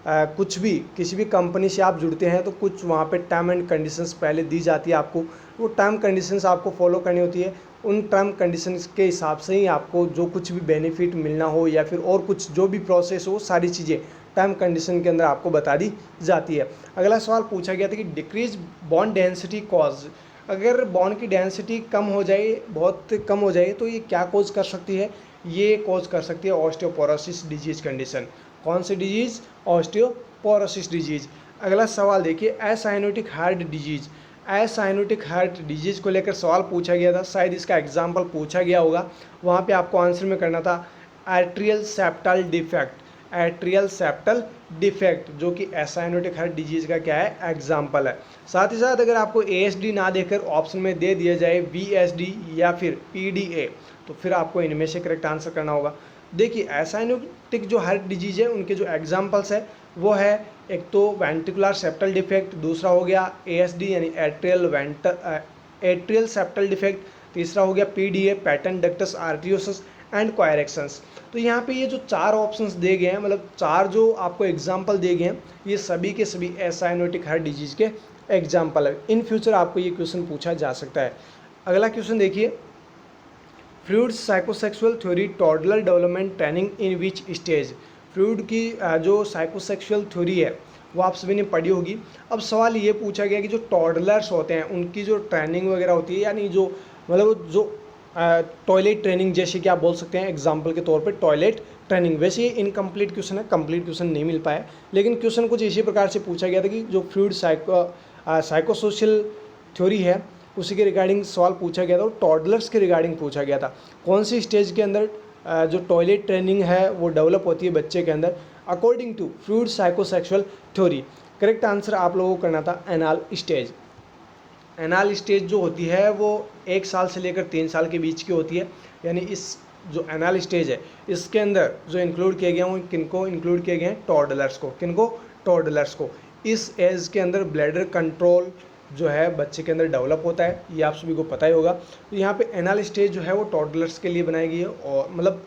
कुछ भी किसी भी कंपनी से आप जुड़ते हैं तो कुछ वहाँ पे टर्म एंड कंडीशंस पहले दी जाती है आपको, वो टर्म कंडीशंस आपको फॉलो करनी होती है। उन टर्म कंडीशंस के हिसाब से ही आपको जो कुछ भी बेनिफिट मिलना हो या फिर और कुछ जो भी प्रोसेस हो, सारी चीज़ें टर्म कंडीशन के अंदर आपको बता दी जाती है। अगला सवाल पूछा गया था कि डिक्रीज बॉन्ड डेंसिटी कॉज, अगर बॉन्ड की डेंसिटी कम हो जाए, बहुत कम हो जाए, तो ये क्या कॉज कर सकती है? ये कॉज कर सकती है ऑस्टियोपोरोसिस डिजीज कंडीशन। कौन सी डिजीज? Osteoporosis disease. अगला सवाल देखिए, acyanotic heart disease. Acyanotic heart disease को लेकर सवाल पूछा गया था, शायद इसका एग्जाम्पल पूछा गया होगा, वहाँ पे आपको आंसर में करना था atrial septal defect. Atrial septal defect जो कि एसाइनोटिक हार्ट डिजीज का क्या है? एग्जाम्पल है। साथ ही साथ अगर आपको ASD ना देकर ऑप्शन में दे दिया जाए VSD या फिर PDA, तो फिर आपको इनमें से करेक्ट आंसर करना होगा। देखिए, एसाइनोटिक जो हार्ट डिजीज है उनके जो एग्जाम्पल्स है वो है, एक तो वेंट्रिकुलर सेप्टल डिफेक्ट, दूसरा हो गया ASD यानी एट्रियल सेप्टल डिफेक्ट, तीसरा हो गया PDA patent ductus arteriosus and corrections. तो यहाँ पे ये जो चार ऑप्शंस दे गए हैं, मतलब चार जो आपको एग्जाम्पल दे गए हैं, ये सभी के सभी एसाइनोटिक हार्ट डिजीज के एग्जाम्पल है। इन फ्यूचर आपको ये क्वेश्चन पूछा जा सकता है। अगला क्वेश्चन देखिए, fluids psychosexual theory toddler development training in which stage. Fluid की जो साइकोसेक्सुअल थ्योरी है वो आप सभी ने पढ़ी होगी। अब सवाल ये पूछा गया कि जो टॉडलर्स होते हैं उनकी जो ट्रेनिंग वगैरह होती है, यानी जो मतलब जो टॉयलेट ट्रेनिंग, जैसे कि आप बोल सकते हैं एग्जाम्पल के तौर पे टॉयलेट ट्रेनिंग। वैसे ये इनकम्प्लीट क्वेश्चन है, कंप्लीट क्वेश्चन नहीं मिल पाया, लेकिन क्वेश्चन कुछ इसी प्रकार से पूछा गया था कि जो फ्लूइड साइकोसोशल थ्योरी है उसी के रिगार्डिंग सवाल पूछा गया था, और टॉडलर्स के रिगार्डिंग पूछा गया था। कौन सी स्टेज के अंदर जो टॉयलेट ट्रेनिंग है वो डेवलप होती है बच्चे के अंदर, according to Freud psychosexual theory. Correct answer आप लोगों को करना था एनाल स्टेज। एनाल स्टेज जो होती है वो 1 साल से लेकर 3 साल के बीच की होती है। यानी इस जो एनाल स्टेज है इसके अंदर जो इंक्लूड किए गए हैं वो किनको इंक्लूड किए गए हैं? टॉडलर्स को। किनको? टॉडलर्स को। इस एज के अंदर ब्लैडर कंट्रोल जो है बच्चे के अंदर डेवलप होता है, ये आप सभी को पता ही होगा। तो यहाँ पे एनाल स्टेज जो है वो टॉडलर्स के लिए बनाई गई है, और मतलब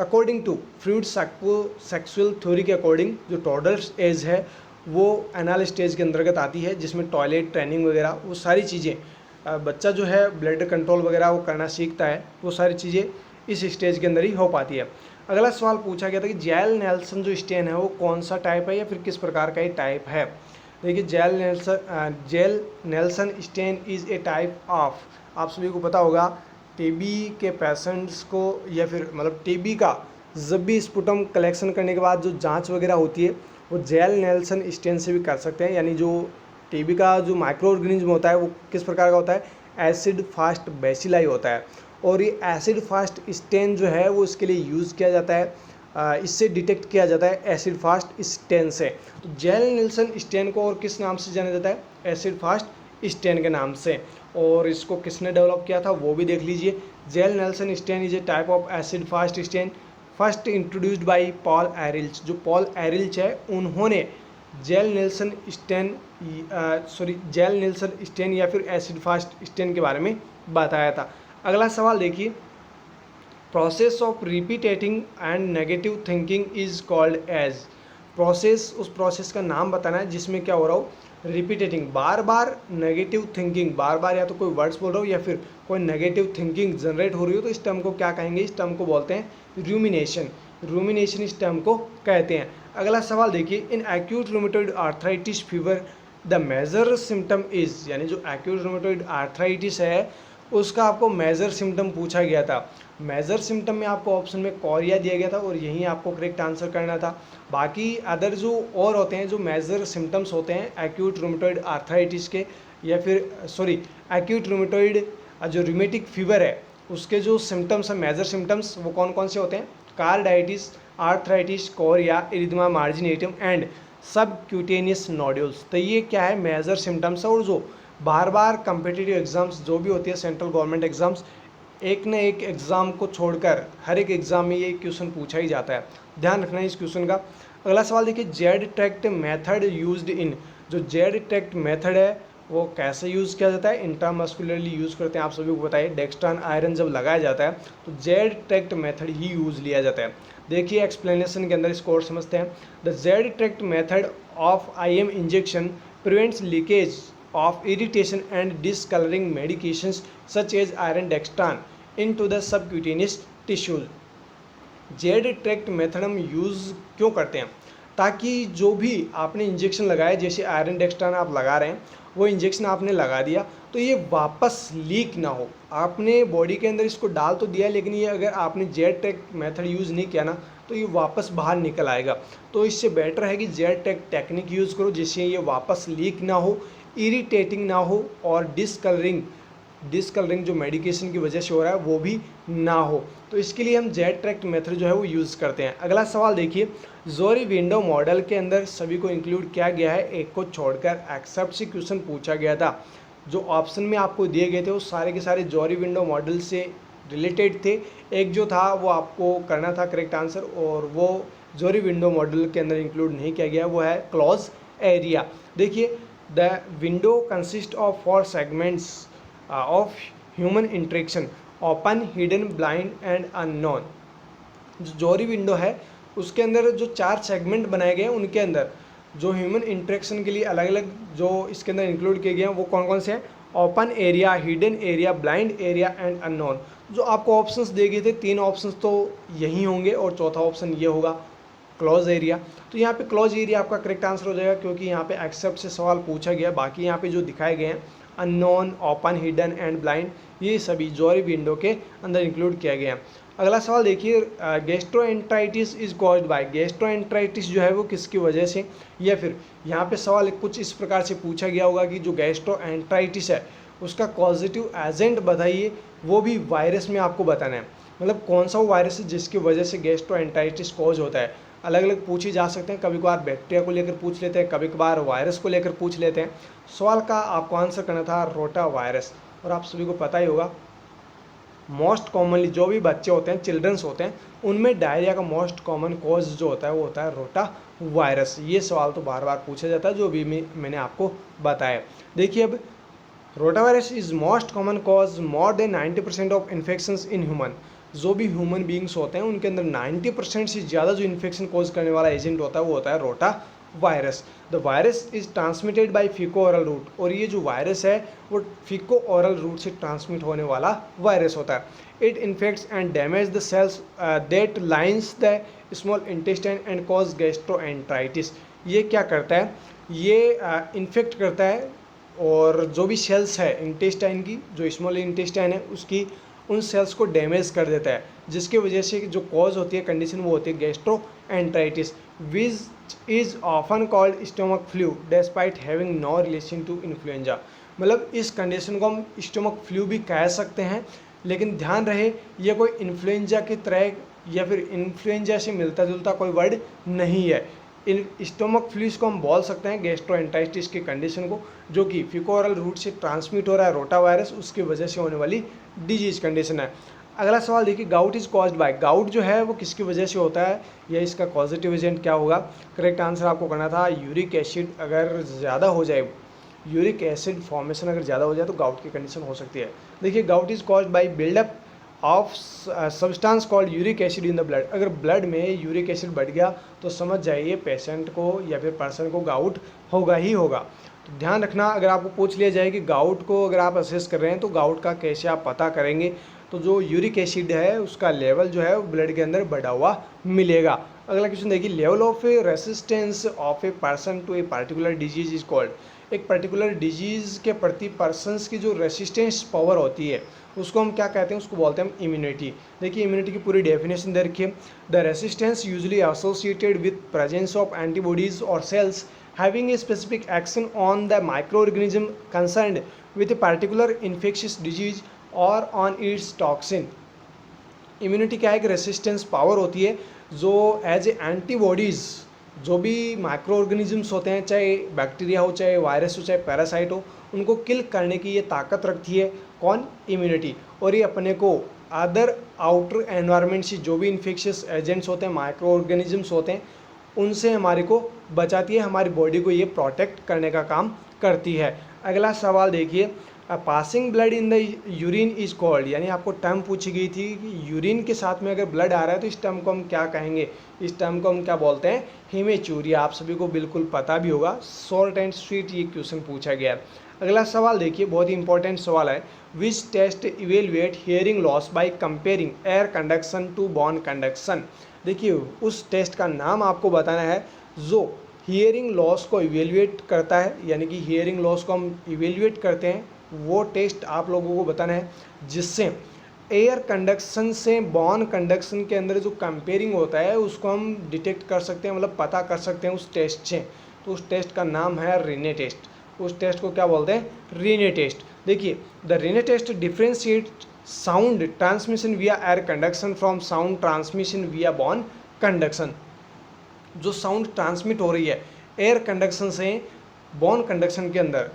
according to Freud psychosexual theory के अकॉर्डिंग जो टॉडलर्स एज है वो एनाल स्टेज के अंतर्गत आती है, जिसमें टॉयलेट ट्रेनिंग वगैरह वो सारी चीज़ें बच्चा जो है ब्लड कंट्रोल वगैरह वो करना सीखता है, वो सारी चीज़ें इस स्टेज के अंदर ही हो पाती है। अगला सवाल पूछा गया था कि जेल नेल्सन जो स्टेन है वो कौन सा टाइप है या फिर किस प्रकार का ये टाइप है। देखिए, Ziehl Neelsen stain is a type of, आप सभी को पता होगा टीबी के पेशेंट्स को, या फिर मतलब टीबी का जब भी स्पुटम कलेक्शन करने के बाद जो जांच वगैरह होती है वो जेल नेल्सन स्टेन से भी कर सकते हैं। यानी जो टीबी का जो माइक्रो ऑर्गेनिज्म होता है वो किस प्रकार का होता है? एसिड फास्ट बेसिलाई होता है, और ये एसिड फास्ट स्टेन जो है वो इसके लिए यूज़ किया जाता है, इससे डिटेक्ट किया जाता है एसिड फास्ट स्टेन से। तो जेल नेल्सन स्टेन को और किस नाम से जाना जाता है? एसिड फास्ट स्टेन के नाम से। और इसको किसने डेवलप किया था वो भी देख लीजिए। Ziehl Neelsen stain is a type of acid fast stain first introduced by Paul Ehrlich. जो पॉल एरिल्च है उन्होंने जेल नेल्सन स्टेन या फिर एसिड फास्ट स्टेन के बारे में बताया था। अगला सवाल देखिए, process of repetitive and negative thinking is called as. Process, उस प्रोसेस का नाम बताना है जिसमें क्या हो रहा हो? रिपीटेटिंग, बार बार नेगेटिव थिंकिंग, बार बार या तो कोई वर्ड्स बोल रहा हो या फिर कोई नेगेटिव थिंकिंग जनरेट हो रही हो, तो इस टर्म को क्या कहेंगे? इस टर्म को बोलते हैं रूमिनेशन। रूमिनेशन इस टर्म को कहते हैं। अगला सवाल देखिए, in acute rheumatoid arthritis fever the major symptom is, यानी जो एक्यूट रूमेटॉइड आर्थराइटिस है उसका आपको मेजर सिम्टम पूछा गया था। मेजर सिम्टम में आपको ऑप्शन में कोरिया दिया गया था और यही आपको करेक्ट आंसर करना था। बाकी अदर जो और होते हैं, जो मेजर सिम्टम्स होते हैं एक्यूट रूमेटॉइड आर्थराइटिस के, या फिर एक्यूट रूमेटॉइड जो रूमेटिक फीवर है उसके जो सिम्टम्स हैं, मेजर सिम्टम्स, वो कौन कौन से होते हैं? Carditis, arthritis, chorea, erythema marginatum and subcutaneous nodules. तो ये क्या है, मेजर सिम्टम्स है। और जो बार बार कम्पिटिटिव एग्जाम्स जो भी होती है, सेंट्रल गवर्नमेंट एग्जाम्स, एक न एक एग्ज़ाम को छोड़कर हर एक एग्ज़ाम में ये क्वेश्चन पूछा ही जाता है, ध्यान रखना है इस क्वेश्चन का। अगला सवाल देखिए, Z tract method used in. जो जेड ट्रैक्ट मेथड है वो कैसे यूज़ किया जाता है, इंट्रामस्कुलरली यूज़ करते हैं, आप सभी को बताइए। डेक्स्ट्रान आयरन जब लगाया जाता है तो जेड ट्रैक्ट मेथड ही यूज़ लिया जाता है। देखिए एक्सप्लेनेशन के अंदर इसको और समझते हैं। The Z tract method of IM injection prevents leakage of irritation and discoloring medications such as iron dextran into the subcutaneous tissues। Z tract method हम यूज़ क्यों करते हैं, ताकि जो भी आपने इंजेक्शन लगाया, जैसे आयरन डेक्स्ट्रान आप लगा रहे हैं, वो इंजेक्शन आपने लगा दिया तो ये वापस लीक ना हो। आपने बॉडी के अंदर इसको डाल तो दिया, लेकिन ये अगर आपने जेड ट्रैक्ट मेथड यूज़ नहीं किया ना तो ये वापस बाहर निकल आएगा। तो इससे बेटर है कि जेड ट्रैक्ट टेक्निक यूज़ करो, जिससे ये वापस लीक ना हो, इरिटेटिंग ना हो और डिस्कलरिंग जो मेडिकेशन की वजह से हो रहा है वो भी ना हो। तो इसके लिए हम जेड ट्रैक्ट मेथड जो है वो यूज़ करते हैं। अगला सवाल देखिए, जोरी विंडो मॉडल के अंदर सभी को इंक्लूड किया गया है, एक को छोड़कर एक्सेप्ट से क्वेश्चन पूछा गया था। जो ऑप्शन में आपको दिए गए थे वो सारे के सारे जोरी विंडो मॉडल से रिलेटेड थे। एक जो था वो आपको करना था करेक्ट आंसर, और वो जोरी विंडो मॉडल के अंदर इंक्लूड नहीं किया गया, वो है क्लोज एरिया। देखिए, the window consist of 4 segments of human interaction, open, hidden, blind and unknown. जो जोरी विंडो है उसके अंदर जो 4 सेगमेंट बनाए गए हैं, उनके अंदर जो ह्यूमन इंटरेक्शन के लिए अलग अलग जो इसके अंदर इंक्लूड किए गए हैं वो कौन कौन से हैं, open area, hidden area, blind area and unknown. जो आपको ऑप्शंस दिए गए थे, 3 ऑप्शंस तो यही होंगे और चौथा ऑप्शन ये होगा क्लोज एरिया। तो यहाँ पे क्लोज एरिया आपका करेक्ट आंसर हो जाएगा, क्योंकि यहाँ पे एक्सेप्ट से सवाल पूछा गया। बाकी यहाँ पे जो दिखाए गए हैं unknown, open, hidden and blind, ये सभी जोरी विंडो के अंदर इंक्लूड किया गया है। अगला सवाल देखिए, gastroenteritis is caused bye. Gastroenteritis जो है वो किसकी वजह से, या फिर यहाँ पे सवाल कुछ इस प्रकार से पूछा गया होगा कि जो गैस्ट्रोएंटराइटिस है उसका पॉजिटिव एजेंट बताइए, वो भी वायरस में आपको बताना है। मतलब कौन सा वो वायरस है जिसकी वजह से गैस्ट्रोएंटराइटिस कॉज होता है। अलग अलग पूछे जा सकते हैं, कभी कभार बैक्टीरिया को लेकर पूछ लेते हैं, कभी कभार वायरस को लेकर पूछ लेते हैं। सवाल का आपको आंसर करना था रोटा वायरस। और आप सभी को पता ही होगा, मोस्ट कॉमनली जो भी बच्चे होते हैं, चिल्ड्रंस होते हैं, उनमें डायरिया का मोस्ट कॉमन कॉज जो होता है वो होता है रोटा वायरस। ये सवाल तो बार बार पूछा जाता है, जो भी मैंने आपको बताया। देखिए, अब rotavirus is most common cause more than 90% of infections in human. जो भी ह्यूमन बींग्स होते हैं उनके अंदर 90% से ज़्यादा जो इन्फेक्शन कॉज करने वाला एजेंट होता है वो होता है rota virus. The virus is transmitted by faeco oral route. और ये जो वायरस है वो फीको ओरल रूट से ट्रांसमिट होने वाला वायरस होता है। It infects and damage the cells that lines the small intestine and cause gastroenteritis. ये क्या करता है, ये इन्फेक्ट करता है और जो भी सेल्स है इंटेस्टाइन की, जो स्मॉल इंटेस्टाइन है उसकी, उन सेल्स को डैमेज कर देता है, जिसकी वजह से जो कॉज होती है कंडीशन वो होती है gastroenteritis, which is often called stomach flu despite having no relation to influenza. मतलब इस कंडीशन को हम स्टोमक फ्लू भी कह सकते हैं, लेकिन ध्यान रहे ये कोई इन्फ्लुएंजा की तरह या फिर इन्फ्लुएंजा से मिलता जुलता कोई वर्ड नहीं है। इन स्टोमक फ्लूस को हम बोल सकते हैं गैस्ट्रोएंटराइटिस की कंडीशन को, जो कि फीको ओरल रूट से ट्रांसमिट हो रहा है रोटा वायरस, उसकी वजह से होने वाली डिजीज कंडीशन है। अगला सवाल देखिए, gout is caused bye. Gout जो है वो किसकी वजह से होता है, या इसका पॉजिटिव एजेंट क्या होगा। करेक्ट आंसर आपको करना था यूरिक एसिड अगर ज़्यादा हो जाए, यूरिक एसिड फॉर्मेशन अगर ज़्यादा हो जाए तो गाउट की कंडीशन हो सकती है। देखिए, gout is caused by buildup of substance called uric acid in the blood. अगर ब्लड में यूरिक एसिड बढ़ गया तो समझ जाइए पेशेंट को या फिर पर्सन को गाउट होगा ही होगा। तो ध्यान रखना, अगर आपको पूछ लिया जाए कि गाउट को अगर आप असेस कर रहे हैं तो गाउट का कैसे आप पता करेंगे, तो जो यूरिक एसिड है उसका लेवल जो है वो ब्लड के अंदर बढ़ा हुआ मिलेगा। अगला क्वेश्चन देखिए, level of a resistance of a person to a particular disease is called. एक पर्टिकुलर डिजीज़ के प्रति पर्सनस की जो रेसिस्टेंस पावर होती है उसको हम क्या कहते हैं, उसको बोलते हैं इम्यूनिटी। देखिए, इम्यूनिटी की पूरी डेफिनेशन दे रखी है। The resistance usually associated with presence of antibodies और cells having a specific action on the micro organism concerned with a particular infectious disease और ऑन इट्स टॉक्सिन। इम्यूनिटी क्या है कि रेसिस्टेंस पावर होती है जो एज ए एंटीबॉडीज़ जो भी माइक्रो ऑर्गेनिजम्स होते हैं, चाहे बैक्टीरिया हो, चाहे वायरस हो, चाहे पैरासाइट हो, उनको किल करने की ये ताकत रखती है। कौन? इम्यूनिटी। और ये अपने को अदर आउटर एनवायरनमेंट से जो भी इन्फेक्शियस एजेंट्स होते हैं, माइक्रो ऑर्गेनिजम्स होते हैं, उनसे हमारे को बचाती है, हमारी बॉडी को ये प्रोटेक्ट करने का काम करती है। अगला सवाल देखिए, passing blood in the urine is called, यानी आपको टर्म पूछी गई थी कि यूरिन के साथ में अगर ब्लड आ रहा है तो इस टर्म को हम क्या कहेंगे? इस टर्म को हम क्या बोलते हैं? हेमेचूरिया। आप सभी को बिल्कुल पता भी होगा, शॉर्ट एंड स्वीट ये क्वेश्चन पूछा गया है। अगला सवाल देखिए, बहुत ही इंपॉर्टेंट सवाल है। Which test evaluate hearing loss by comparing air conduction to bone conduction. देखिए उस टेस्ट का नाम आपको बताना है जो हियरिंग लॉस को इवेलुएट करता है, यानी कि हियरिंग लॉस को हम इवेलुएट करते हैं, वो टेस्ट आप लोगों को बताना है जिससे एयर कंडक्शन से बॉन कंडक्शन के अंदर जो कंपेयरिंग होता है उसको हम डिटेक्ट कर सकते हैं, मतलब पता कर सकते हैं उस टेस्ट से। तो उस टेस्ट का नाम है रिने टेस्ट। उस टेस्ट को क्या बोलते हैं? Rinne test. देखिए the Rinne test differentiate sound transmission via air conduction from sound transmission via bone conduction. जो साउंड ट्रांसमिट हो रही है एयर कंडक्शन से बॉन कंडक्शन के अंदर,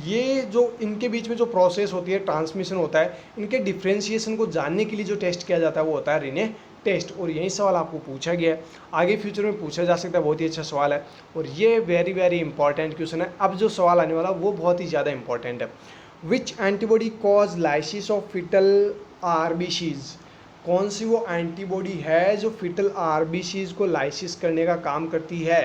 ये जो इनके बीच में जो प्रोसेस होती है, ट्रांसमिशन होता है, इनके डिफ्रेंशिएशन को जानने के लिए जो टेस्ट किया जाता है वो होता है रिने टेस्ट। और यही सवाल आपको पूछा गया है, आगे फ्यूचर में पूछा जा सकता है, बहुत ही अच्छा सवाल है और ये वेरी वेरी इंपॉर्टेंट क्वेश्चन है। अब जो सवाल आने वाला वो बहुत ही ज़्यादा इंपॉर्टेंट है। Which antibody cause lysis of fetal RBCs. कौन सी वो एंटीबॉडी है जो फिटल आरबीसीज को लाइसिस करने का काम करती है?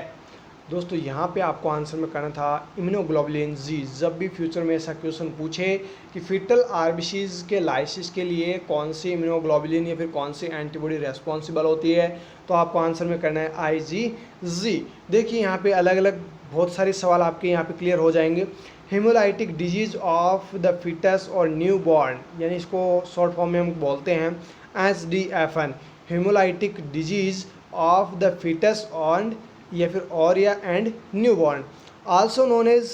दोस्तों यहाँ पे आपको आंसर में करना था इम्यूनोग्लोबुलिन जी। जब भी फ्यूचर में ऐसा क्वेश्चन पूछे कि फिटल आरबीसीज के लाइसिस के लिए कौन सी इम्यूनोग्लोबुलिन या फिर कौन सी एंटीबॉडी रेस्पॉन्सिबल होती है, तो आपको आंसर में करना है IgG। देखिए यहाँ पे अलग अलग बहुत सारे सवाल आपके यहाँ पे क्लियर हो जाएंगे। Haemolytic disease of the fetus और न्यू बॉर्न, यानी इसको शॉर्ट फॉर्म में हम बोलते हैं SDFN, haemolytic disease of the fetus और या फिर ऑरिया and newborn, also known as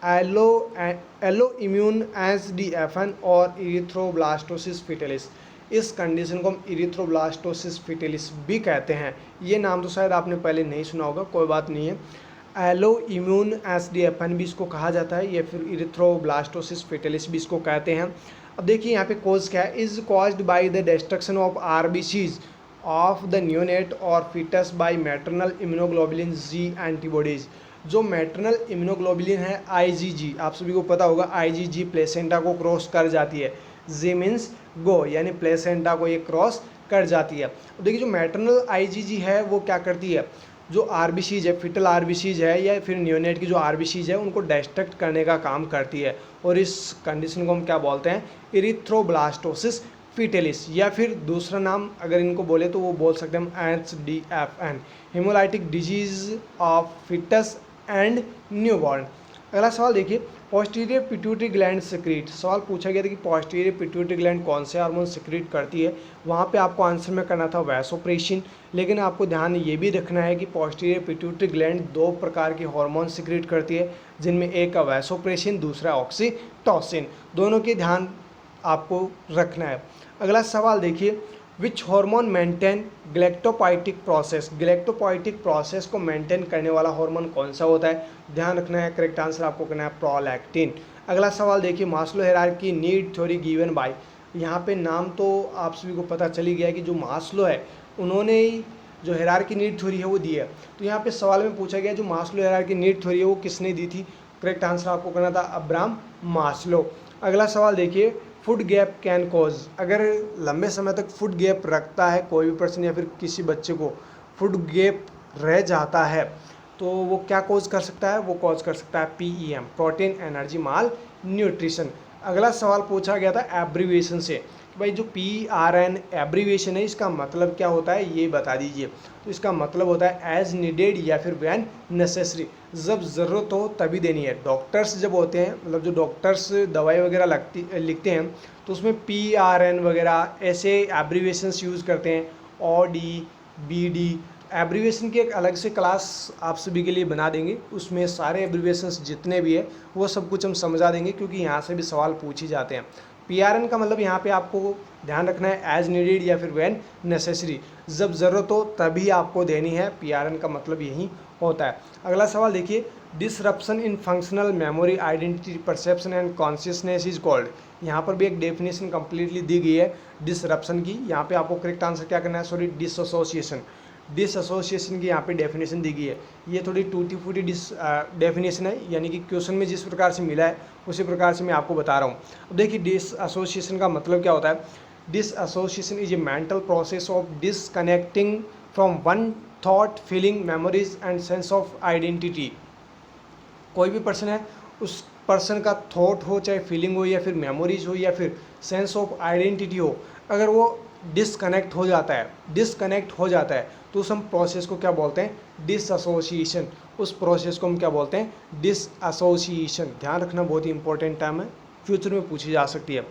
allo immune SDFN और इरिथ्रोब्लास्टोसिस फिटेलिस। इस कंडीशन को हम इरिथ्रोब्लास्टोसिस फिटेलिस भी कहते हैं। ये नाम तो शायद आपने पहले नहीं सुना होगा, कोई बात नहीं है। एलो इम्यून SDFN भी इसको कहा जाता है, या फिर इरिथ्रोब्लास्टोसिस फिटेलिस भी इसको कहते हैं। अब देखिए यहाँ पे कोज क्या है, is caused by the destruction of RBCs of the neonate और fetus by maternal immunoglobulin G antibodies. जो मैटरनल इम्यूनोग्लोबुलिन है IgG, आप सभी को पता होगा IgG प्लेसेंटा को क्रॉस कर जाती है। जी मीन्स गो, यानी प्लेसेंटा को ये क्रॉस कर जाती है। देखिए जो मैटरनल IgG है वो क्या करती है, जो आरबीसीज है, फिटल आरबीसीज है या फिर न्यूनेट की जो आरबीसीज है उनको डिस्ट्रक्ट करने का काम करती है। और इस कंडीशन को हम क्या बोलते हैं? इरिथ्रोब्लास्टोसिस फिटेलिस, या फिर दूसरा नाम अगर इनको बोले तो वो बोल सकते हैं हम SDFN, haemolytic disease of foetus and newborn. अगला सवाल देखिए, पोस्टीरियर पिट्यूटरी ग्लैंड सिक्रीट। सवाल पूछा गया था कि पोस्टीरियर पिट्यूटरी ग्लैंड कौन से हार्मोन सिक्रीट करती है, वहाँ पे आपको आंसर में करना था वैसोप्रेसिन। लेकिन आपको ध्यान ये भी रखना है कि पोस्टीरियर पिट्यूटरी ग्लैंड दो प्रकार के हार्मोन सिक्रीट करती है, जिनमें एक का वैसोप्रेसिन, दूसरा ऑक्सीटोसिन। दोनों के ध्यान आपको रखना है। अगला सवाल देखिए, which hormone maintain galactopoietic process. Galactopoietic process को मेंटेन करने वाला हार्मोन कौन सा होता है? ध्यान रखना है, करेक्ट आंसर आपको करना है प्रोलैक्टिन। अगला सवाल देखिए, Maslow hierarchy need theory given by. यहाँ पे नाम तो आप सभी को पता चल ही गया है कि जो मास्लो है उन्होंने ही जो हायरार्की नीड थ्योरी है वो दी है। तो यहाँ पे सवाल में पूछा गया जो मास्लो हायरार्की नीड थ्योरी है वो किसने दी थी? करेक्ट आंसर आपको करना था अब्राहम मास्लो। अगला सवाल देखिए, फूड गैप कैन कॉज। अगर लंबे समय तक फूड गैप रखता है कोई भी पर्सन या फिर किसी बच्चे को फूड गैप रह जाता है तो वो क्या कॉज कर सकता है? वो कॉज कर सकता है PEM, प्रोटीन एनर्जी माल न्यूट्रिशन। अगला सवाल पूछा गया था एब्रीविएशन से, भाई जो PRN एब्रीविएशन है इसका मतलब क्या होता है ये बता दीजिए। तो इसका मतलब होता है एज नीडेड या फिर व्हेन नेसेसरी, जब ज़रूरत हो तभी देनी है। डॉक्टर्स जब होते हैं, मतलब जो डॉक्टर्स दवाई वगैरह लिखते हैं तो उसमें PRN वगैरह ऐसे एब्रीविएशंस यूज़ करते हैं। OD, BD एब्रीविएशन की एक अलग से क्लास आप सभी के लिए बना देंगे, उसमें सारे एब्रीविएशंस जितने भी है वो सब कुछ हम समझा देंगे, क्योंकि यहाँ से भी सवाल पूछ ही जाते हैं। PRN का मतलब यहाँ पे आपको ध्यान रखना है एज नीडेड या फिर व्हेन नेसेसरी, जब ज़रूरत हो तभी आपको देनी है। PRN का मतलब यही होता है। अगला सवाल देखिए, disruption in functional mammary identity perception and consciousness is called. यहाँ पर भी एक डेफिनेशन कंप्लीटली दी गई है डिसरप्शन की। यहाँ पे आपको करेक्ट आंसर क्या करना है, सॉरी डिसएसोसिएशन। डिसएसोसिएशन की यहाँ पे डेफिनेशन दी गई है। ये थोड़ी टूटी फूटी डेफिनेशन है, यानी कि क्वेश्चन में जिस प्रकार से मिला है उसी प्रकार से मैं आपको बता रहा हूँ। अब देखिए डिसएसोसिएशन का मतलब क्या होता है। Dissociation is a mental process of disconnecting from one thought, feeling, memories and sense of identity. कोई भी पर्सन है, उस पर्सन का थॉट हो, चाहे फीलिंग हो या फिर मेमोरीज हो या फिर सेंस ऑफ आइडेंटिटी हो, अगर वो डिसकनेक्ट हो जाता है तो उस हम प्रोसेस को क्या बोलते हैं, डिसएसोसिएशन। उस प्रोसेस को हम क्या बोलते हैं, डिसएसोसिएशन। ध्यान रखना, बहुत ही इंपॉर्टेंट टर्म है, फ्यूचर में पूछी जा सकती है।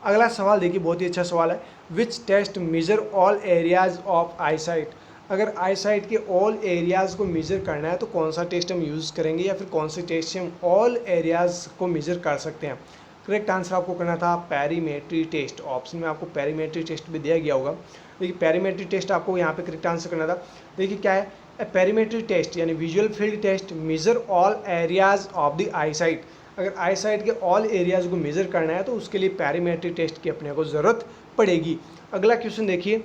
अगला सवाल देखिए, बहुत ही अच्छा सवाल है। Which test measure all areas of eyesight. अगर आईसाइट के ऑल एरियाज़ को मेजर करना है तो कौन सा टेस्ट हम यूज़ करेंगे, या फिर कौन से टेस्ट से हम ऑल एरियाज़ को मेजर कर सकते हैं। करेक्ट आंसर आपको करना था पेरीमेट्री टेस्ट। ऑप्शन में आपको पेरीमेट्री टेस्ट भी दिया गया होगा। देखिए पेरीमेट्री टेस्ट आपको यहाँ पे करेक्ट आंसर करना था। देखिए क्या है, पेरीमेट्री टेस्ट यानी visual field test measure all areas of the eyesight. अगर आईसाइट के ऑल एरियाज को मेजर करना है तो उसके लिए पेरीमेट्री टेस्ट की अपने को ज़रूरत पड़ेगी। अगला क्वेश्चन देखिए,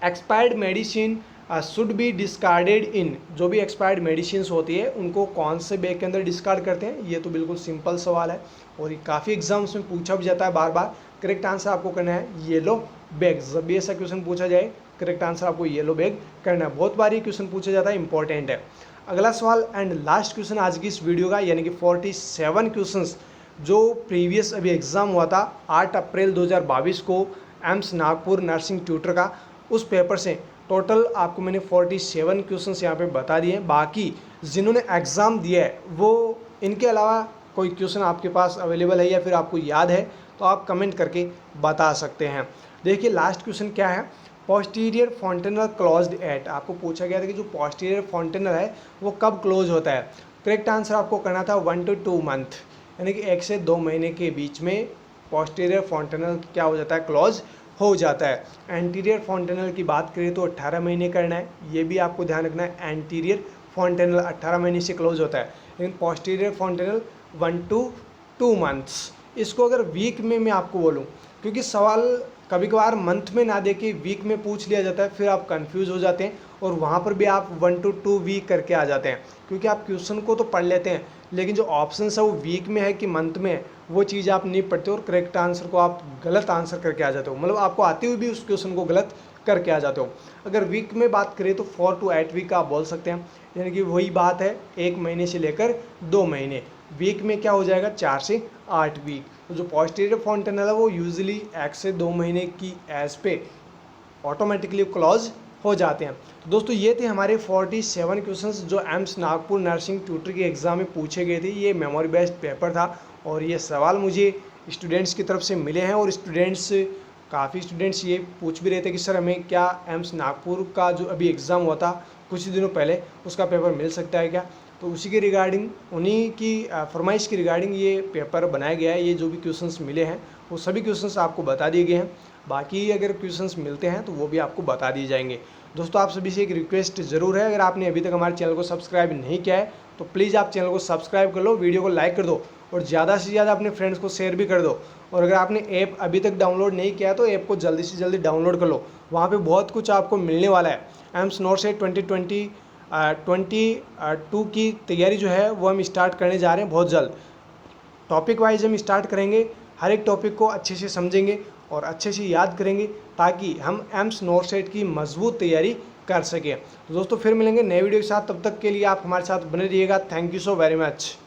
expired medicine should be discarded in. जो भी एक्सपायर्ड मेडिसिन होती है उनको कौन से बैग के अंदर डिस्कार्ड करते हैं। ये तो बिल्कुल सिंपल सवाल है और ये काफ़ी एग्जाम्स में पूछा भी जाता है बार बार। करेक्ट आंसर आपको करना है येलो बैग। जब भी ऐसा क्वेश्चन पूछा जाए करेक्ट आंसर आपको येलो बैग करना है। बहुत बार ये क्वेश्चन पूछा जाता है, इंपॉर्टेंट है। अगला सवाल एंड लास्ट क्वेश्चन आज की इस वीडियो का, यानी कि 47 क्वेश्चंस जो प्रीवियस अभी एग्ज़ाम हुआ था 8 अप्रैल 2022 को एम्स नागपुर नर्सिंग ट्यूटर का, उस पेपर से टोटल आपको मैंने 47 क्वेश्चंस यहाँ पे बता दिए हैं। बाकी जिन्होंने एग्ज़ाम दिया है वो इनके अलावा कोई क्वेश्चन आपके पास अवेलेबल है या फिर आपको याद है तो आप कमेंट करके बता सकते हैं। देखिए लास्ट क्वेश्चन क्या है, पोस्टीरियर फॉन्टेनल क्लोज्ड एट। आपको पूछा गया था कि जो पोस्टीरियर फॉन्टेनल है वो कब क्लोज होता है। करेक्ट आंसर आपको करना था 1 to 2 मंथ, यानी कि 1 से 2 महीने के बीच में पोस्टीरियर फॉन्टेनल क्या हो जाता है, क्लोज हो जाता है। एंटीरियर फॉन्टेनल की बात करें तो 18 महीने करना है, ये भी आपको ध्यान रखना है। एंटीरियर फॉन्टेनल 18 महीने से क्लोज होता है, लेकिन पोस्टीरियर फॉन्टेनल 1 to 2 मंथ्स। इसको अगर वीक में मैं आपको बोलूँ, क्योंकि सवाल कभी कभार मंथ में ना दे के वीक में पूछ लिया जाता है, फिर आप कंफ्यूज हो जाते हैं और वहाँ पर भी आप 1 to 2 वीक करके आ जाते हैं, क्योंकि आप क्वेश्चन को तो पढ़ लेते हैं लेकिन जो ऑप्शन है वो वीक में है कि मंथ में है वो चीज़ आप नहीं पढ़ते और करेक्ट आंसर को आप गलत आंसर करके आ जाते हो, मतलब आपको आते हुए भी उस क्वेश्चन को गलत करके आ जाते हो। अगर वीक में बात करें तो 4 to 8 वीक आप बोल सकते हैं, यानी कि वही बात है 1 महीने से लेकर 2 महीने। वीक में क्या हो जाएगा, 4 से 8 वीक। तो जो पोस्टीरियर फॉन्टेनल है वो यूजुअली 1 से 2 महीने की एज पे ऑटोमेटिकली क्लोज हो जाते हैं। तो दोस्तों ये थे हमारे 47 क्वेश्चंस जो एम्स नागपुर नर्सिंग ट्यूटर के एग्ज़ाम में पूछे गए थे। ये मेमोरी बेस्ड पेपर था और ये सवाल मुझे स्टूडेंट्स की तरफ से मिले हैं और काफ़ी स्टूडेंट्स ये पूछ भी रहे थे कि सर हमें क्या एम्स नागपुर का जो अभी एग्ज़ाम हुआ था कुछ ही दिनों पहले उसका पेपर मिल सकता है क्या। तो उसी के रिगार्डिंग, उन्हीं की फरमाइश की रिगार्डिंग ये पेपर बनाया गया है। ये जो भी क्वेश्चंस मिले हैं वो सभी क्वेश्चंस आपको बता दिए गए हैं, बाकी अगर क्वेश्चंस मिलते हैं तो वो भी आपको बता दिए जाएंगे। दोस्तों आप सभी से एक रिक्वेस्ट ज़रूर है, अगर आपने अभी तक हमारे चैनल को सब्सक्राइब नहीं किया है तो प्लीज़ आप चैनल को सब्सक्राइब कर लो, वीडियो को लाइक कर दो और ज़्यादा से ज़्यादा अपने फ्रेंड्स को शेयर भी कर दो। और अगर आपने ऐप अभी तक डाउनलोड नहीं किया है तो ऐप को जल्दी से जल्दी डाउनलोड कर लो, वहाँ पे बहुत कुछ आपको मिलने वाला है। एम्स नॉर्सेट 2022 की तैयारी जो है वो हम स्टार्ट करने जा रहे हैं बहुत जल्द। टॉपिक वाइज हम स्टार्ट करेंगे, हर एक टॉपिक को अच्छे से समझेंगे और अच्छे से याद करेंगे ताकि हम एम्स नॉर्सेट की मजबूत तैयारी कर सकें। तो दोस्तों फिर मिलेंगे नए वीडियो के साथ, तब तक के लिए आप हमारे साथ बने रहिएगा। Thank you so very much.